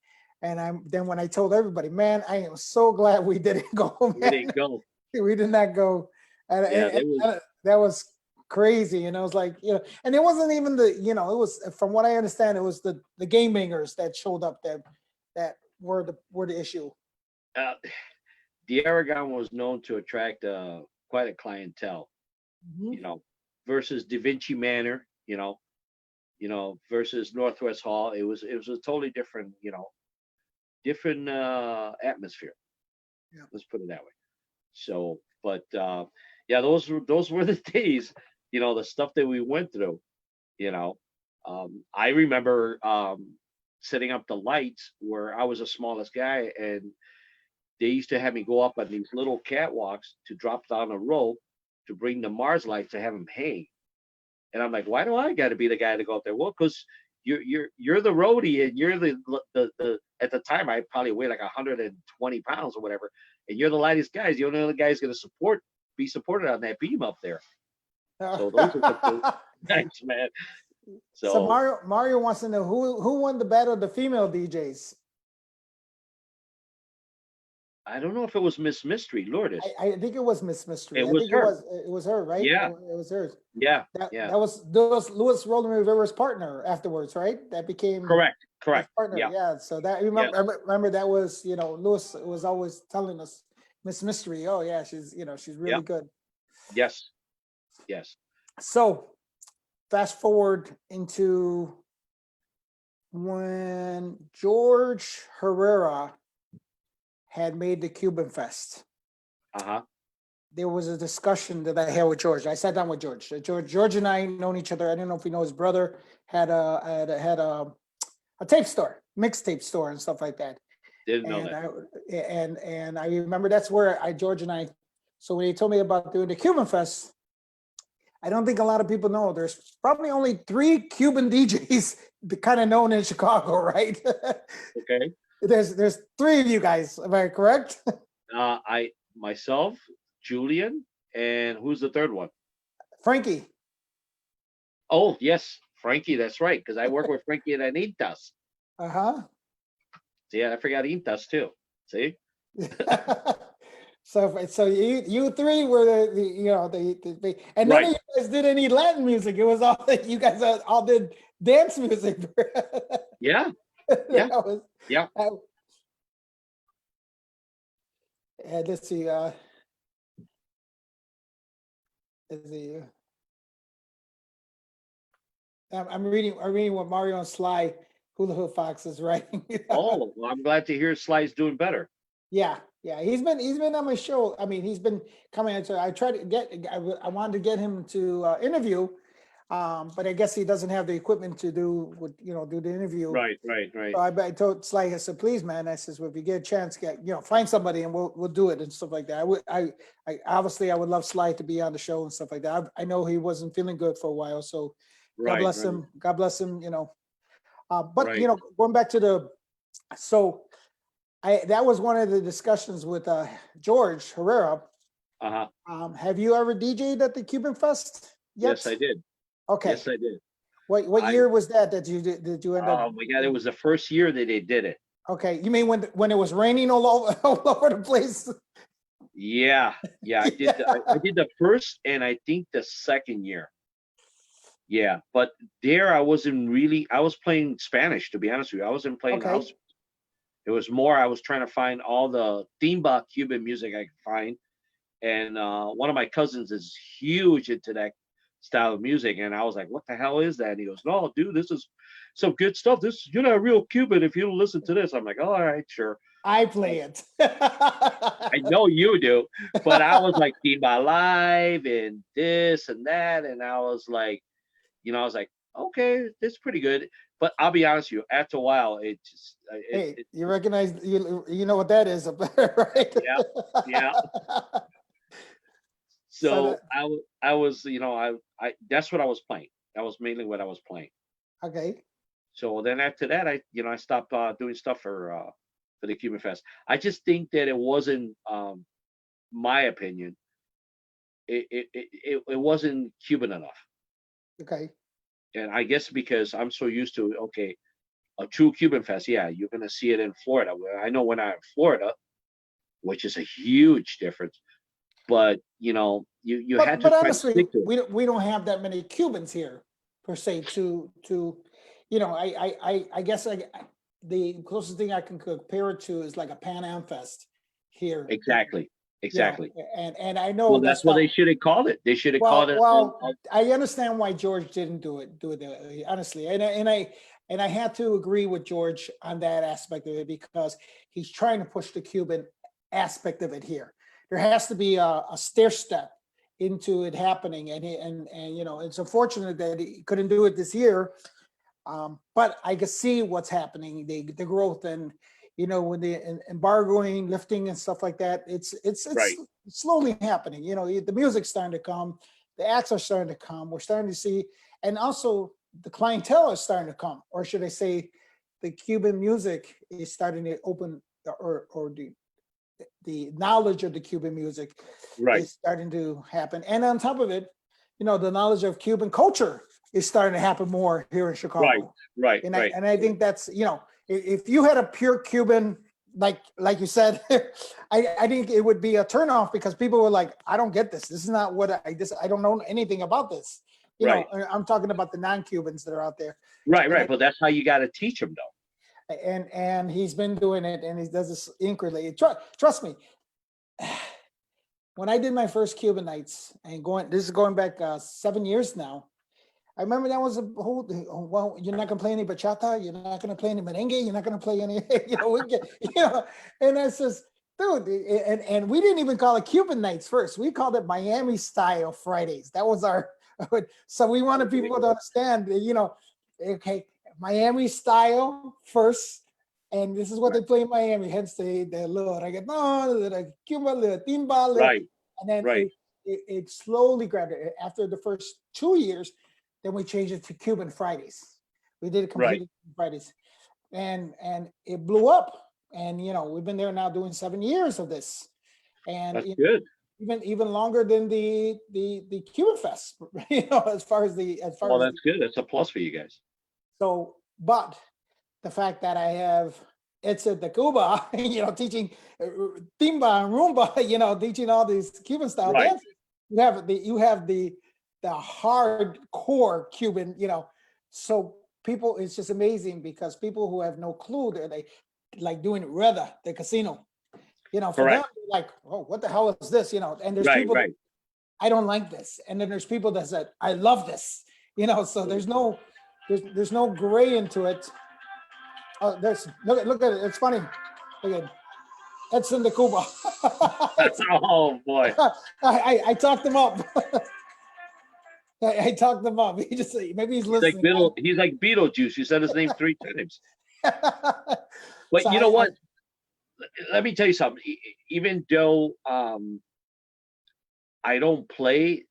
And then when I told everybody, man, I am so glad we didn't go. Man. We didn't go. We did not go. And that was crazy. And I was like, and it wasn't even it was, from what I understand, it was the game bangers that showed up that were the issue. The Aragon was known to attract quite a clientele, versus Da Vinci Manor, versus Northwest Hall. It was a totally different, different atmosphere. Yeah. Let's put it that way. So, but those were the days, the stuff that we went through, I remember setting up the lights where I was the smallest guy, and they used to have me go up on these little catwalks to drop down a rope to bring the Mars lights to have them hang. And I'm like, why do I got to be the guy to go up there? Well, because you're the roadie, and you're the at the time I probably weighed like 120 pounds or whatever, and you're the lightest guys. You're the only guys going to be supported on that beam up there. So those are the cool guys, man. So So Mario wants to know who won the battle of the female DJs. I don't know if it was Miss Mystery, Lourdes. I think it was Miss Mystery. It I was think her. it was her, right? Yeah. It was hers. Yeah, That yeah. that was Louis Rolling Rivera's partner afterwards, right? That became Correct. his partner. Yeah. Yeah. So that Yeah. remember that was, Louis was always telling us Miss Mystery. Oh yeah, she's she's really Yeah. good. Yes. Yes. So fast forward into when George Herrera had made the Cuban Fest. Uh-huh. There was a discussion that I had with George. I sat down with George. George and I known each other. I don't know if you know his brother had a tape store, mixtape store, and stuff like that. Didn't know And that. and I remember that's where George and I. So when he told me about doing the Cuban Fest, I don't think a lot of people know. There's probably only 3 Cuban DJs kind of known in Chicago, right? Okay. There's 3 of you guys. Am I correct? Myself, Julian, and who's the third one? Frankie. Oh, yes, Frankie. That's right, because I work with Frankie at Intas. Uh-huh. Yeah, I forgot Intas too. See? So you 3 were the and none Right. of you guys did any Latin music. It was all you guys all did dance music. Yeah. Yeah. Yeah. And let's see. Let's see. I'm reading what Mario and Sly Hula Hoop Fox is writing. Oh, well, I'm glad to hear Sly's doing better. Yeah, he's been on my show. I mean, he's been coming. So I tried to I wanted to get him to interview, but I guess he doesn't have the equipment to do do the interview. Right. So I told Sly, I said, please, man, I says, well, if you get a chance, find somebody and we'll do it and stuff like that. I obviously I would love Sly to be on the show and stuff like that. I know he wasn't feeling good for a while, so God bless him. God bless him. But Right. Going back to that was one of the discussions with George Herrera. Uh-huh. Have you ever DJ'd at the Cuban Fest yet? Yes, I did. Okay. Yes, I did. What year was that you did you end up? Oh my God, it was the first year that they did it. Okay, you mean when it was raining all over the place? Yeah. I did. I did the first and I think the second year. Yeah, but there I wasn't really. I was playing Spanish, to be honest with you. I wasn't playing Okay. house. It was more I was trying to find all the timba Cuban music I could find. And one of my cousins is huge into that style of music. And I was like, what the hell is that? And he goes, no, dude, this is some good stuff. You're not a real Cuban if you don't listen to this. I'm like, all right, sure. I play it. I know you do. But I was like, Timba Live and this and that. And I was like, okay, it's pretty good. But I'll be honest with you, after a while, it just you recognize you know what that is, right? Yeah. So I was, I that's what I was playing. That was mainly what I was playing. Okay. So then after that, I stopped doing stuff for the Cuban Fest. I just think that it wasn't, my opinion, it wasn't Cuban enough. Okay. And I guess because I'm so used to, okay, a true Cuban Fest, yeah, you're gonna see it in Florida. I know when I'm in Florida, which is a huge difference. But you had to but try to honestly, stick to it. we don't have that many Cubans here per se I guess the closest thing I can compare it to is like a Pan Am Fest here. Exactly. And I know Well, that's what they should have called it. They should have called it. I understand why George didn't do it honestly, and I had to agree with George on that aspect of it because he's trying to push the Cuban aspect of it here. There has to be a stair step into it happening, and it's unfortunate that he couldn't do it this year. But I can see what's happening, the growth, and with the embargoing, lifting, and stuff like that. It's Right. slowly happening. The music's starting to come, the acts are starting to come. We're starting to see, and also the clientele is starting to come, or should I say, the Cuban music is starting to open, or the knowledge of the Cuban music Right, is starting to happen. And on top of it, the knowledge of Cuban culture is starting to happen more here in right, Chicago. right, And right. I think that's, if you had a pure Cuban, like you said, I think it would be a turnoff, because people were like, I don't get this. This is not what I don't know anything about this. Right, I'm talking about the non-Cubans that are out there. right, And right. But that's how you got to teach them, though. and he's been doing it, and he does this incredibly. Trust me. When I did my first Cuban nights, and this is going back 7 years now. I remember that was a whole, well, you're not gonna play any bachata, you're not gonna play any merengue, you're not gonna play any, and I says, dude, and we didn't even call it Cuban nights first. We called it Miami style Fridays. That was our, so we wanted people to understand, okay, Miami style first, and this is what they play in Miami. Hence the little reggaeton, the Cuba, the timba, Right, and then right, it slowly grabbed it. After the first 2 years, then we changed it to Cuban Fridays. We did it right. completely Fridays, and it blew up. And we've been there now doing 7 years of this, and That's good. even longer than the Cuban Fest. As far as Well, that's good. That's a plus for you guys. so, but the fact that I have it's at the Cuba, teaching timba and rumba, teaching all these Cuban style Right, dances. You have the hardcore Cuban, So people, it's just amazing, because people who have no clue, they like doing Reda, the casino. For them, correct. they're like, oh, what the hell is this? And there's Right, people that, right. I don't like this, and then there's people that said, I love this. So there's no gray into it. Oh, look at it. It's funny. Look at It's in the Cuba. Oh boy, I talked him up. I talked him up. He just maybe he's he's like listening. Beetle. He's like Beetlejuice. You said his name 3 times. So But you know what? Let me tell you something. Even though I don't play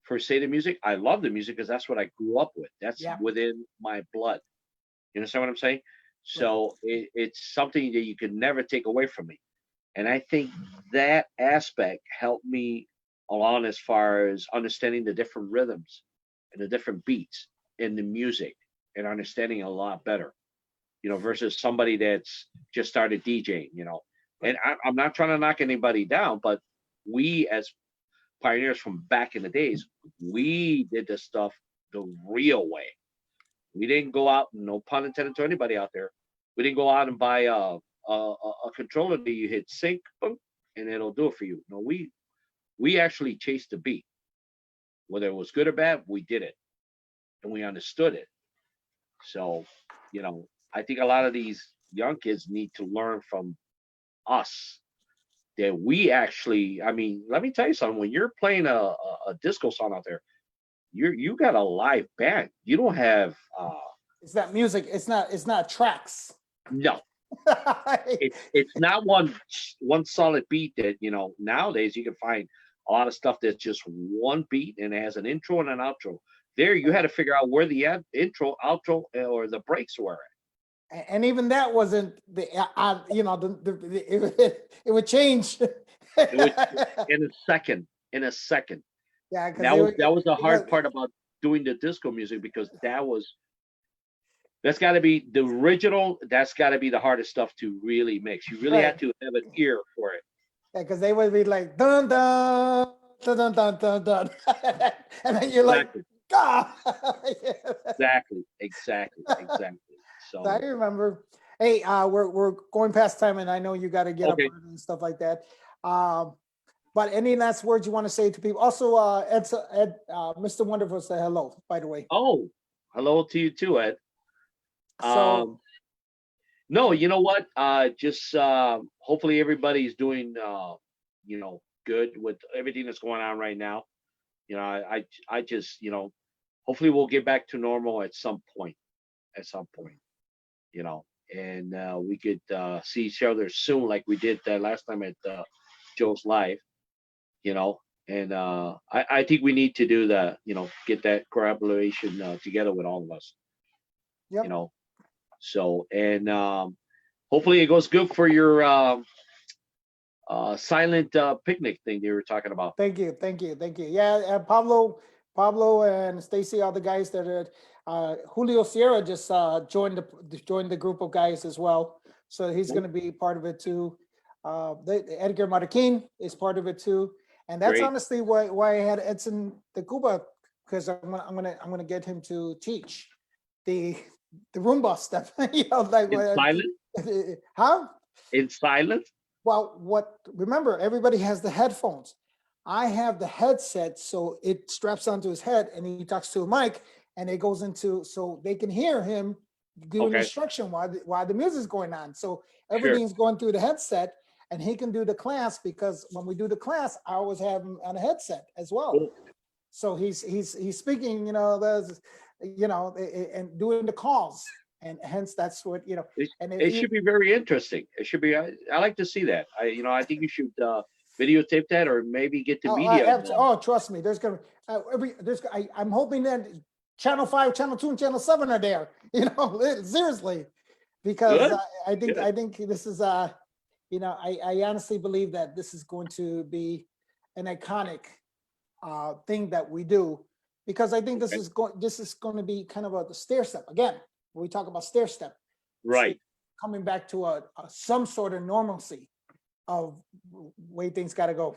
per se the music, I love the music because that's what I grew up with. That's yeah, within my blood. You understand what I'm saying? So it's something that you can never take away from me. And I think that aspect helped me along as far as understanding the different rhythms and the different beats in the music and understanding a lot better, versus somebody that's just started DJing. And I'm not trying to knock anybody down, but we as pioneers from back in the days, we did this stuff the real way. We didn't go out, no pun intended to anybody out there. We didn't go out and buy a controller that you hit sync, boom, and it'll do it for you. No, we actually chased the beat. Whether it was good or bad, we did it, and we understood it. So, I think a lot of these young kids need to learn from us that we actually. I mean, let me tell you something. When you're playing a disco song out there, you got a live band. You don't have it's that music. It's not tracks. no. It's not one solid beat that nowadays you can find a lot of stuff that's just one beat and it has an intro and an outro. There you had to figure out where the intro, outro, or the breaks were at. And even that wasn't it would change. It was in a second. In a second. Yeah, That was the hard part about doing the disco music because that's got to be the original. That's got to be the hardest stuff to really mix. You really had to have an ear for it. Yeah, because they would be like dun dun dun dun dun dun dun, and then you're Exactly. like, God. Exactly. So I remember. Hey, we're going past time, and I know you got to get okay. up and stuff like that. But any last words you want to say to people? Also, Mr. Wonderful said hello, by the way. Oh, hello to you too, Ed. So No, you know what? Just hopefully everybody's doing good with everything that's going on right now. I just hopefully we'll get back to normal at some point. And we could see each other soon, like we did last time at Joe's Live. And I think we need to do the, get that collaboration together with all of us, Yep. So, and hopefully it goes good for your silent picnic thing you were talking about. Thank you, thank you, thank you. Yeah, Pablo and Stacy, all the guys that are, Julio Sierra just joined the group of guys as well. So he's going to be part of it too. Edgar Marroquin is part of it too, and that's Great. honestly why I had Edson de Cuba, because I'm gonna get him to teach the Roomba stuff. Like In silent? huh? In silent? Well, remember, everybody has the headphones. I have the headset, so it straps onto his head and he talks to a mic and it goes into, so they can hear him doing Okay. instruction while the music's going on. So Sure. everything's going through the headset and he can do the class, because when we do the class, I always have him on a headset as well. Cool. So he's speaking, and doing the calls, and hence that's what, and It should be very interesting. It should be. I like to see that. I think you should videotape that, or maybe get the media. Trust me, there's gonna I'm hoping that Channel 5, Channel 2, and Channel 7 are there. Seriously, because Good. I think this is I honestly believe that this is going to be an iconic thing that we do, because I think this is going to be kind of a stair step again. When we talk about stair step, Right. coming back to some sort of normalcy of way things got to go.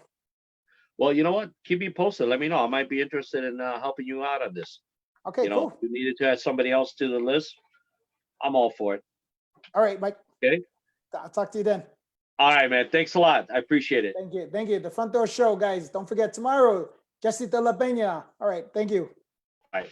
Well, you know what? Keep me posted. Let me know. I might be interested in helping you out on this. Okay, cool. If you needed to add somebody else to the list, I'm all for it. All right, Mike. Okay. I'll talk to you then. All right, man. Thanks a lot. I appreciate it. Thank you. Thank you. The Front Door Show, guys. Don't forget tomorrow, Jessica La Peña. All right. Thank you. Bye.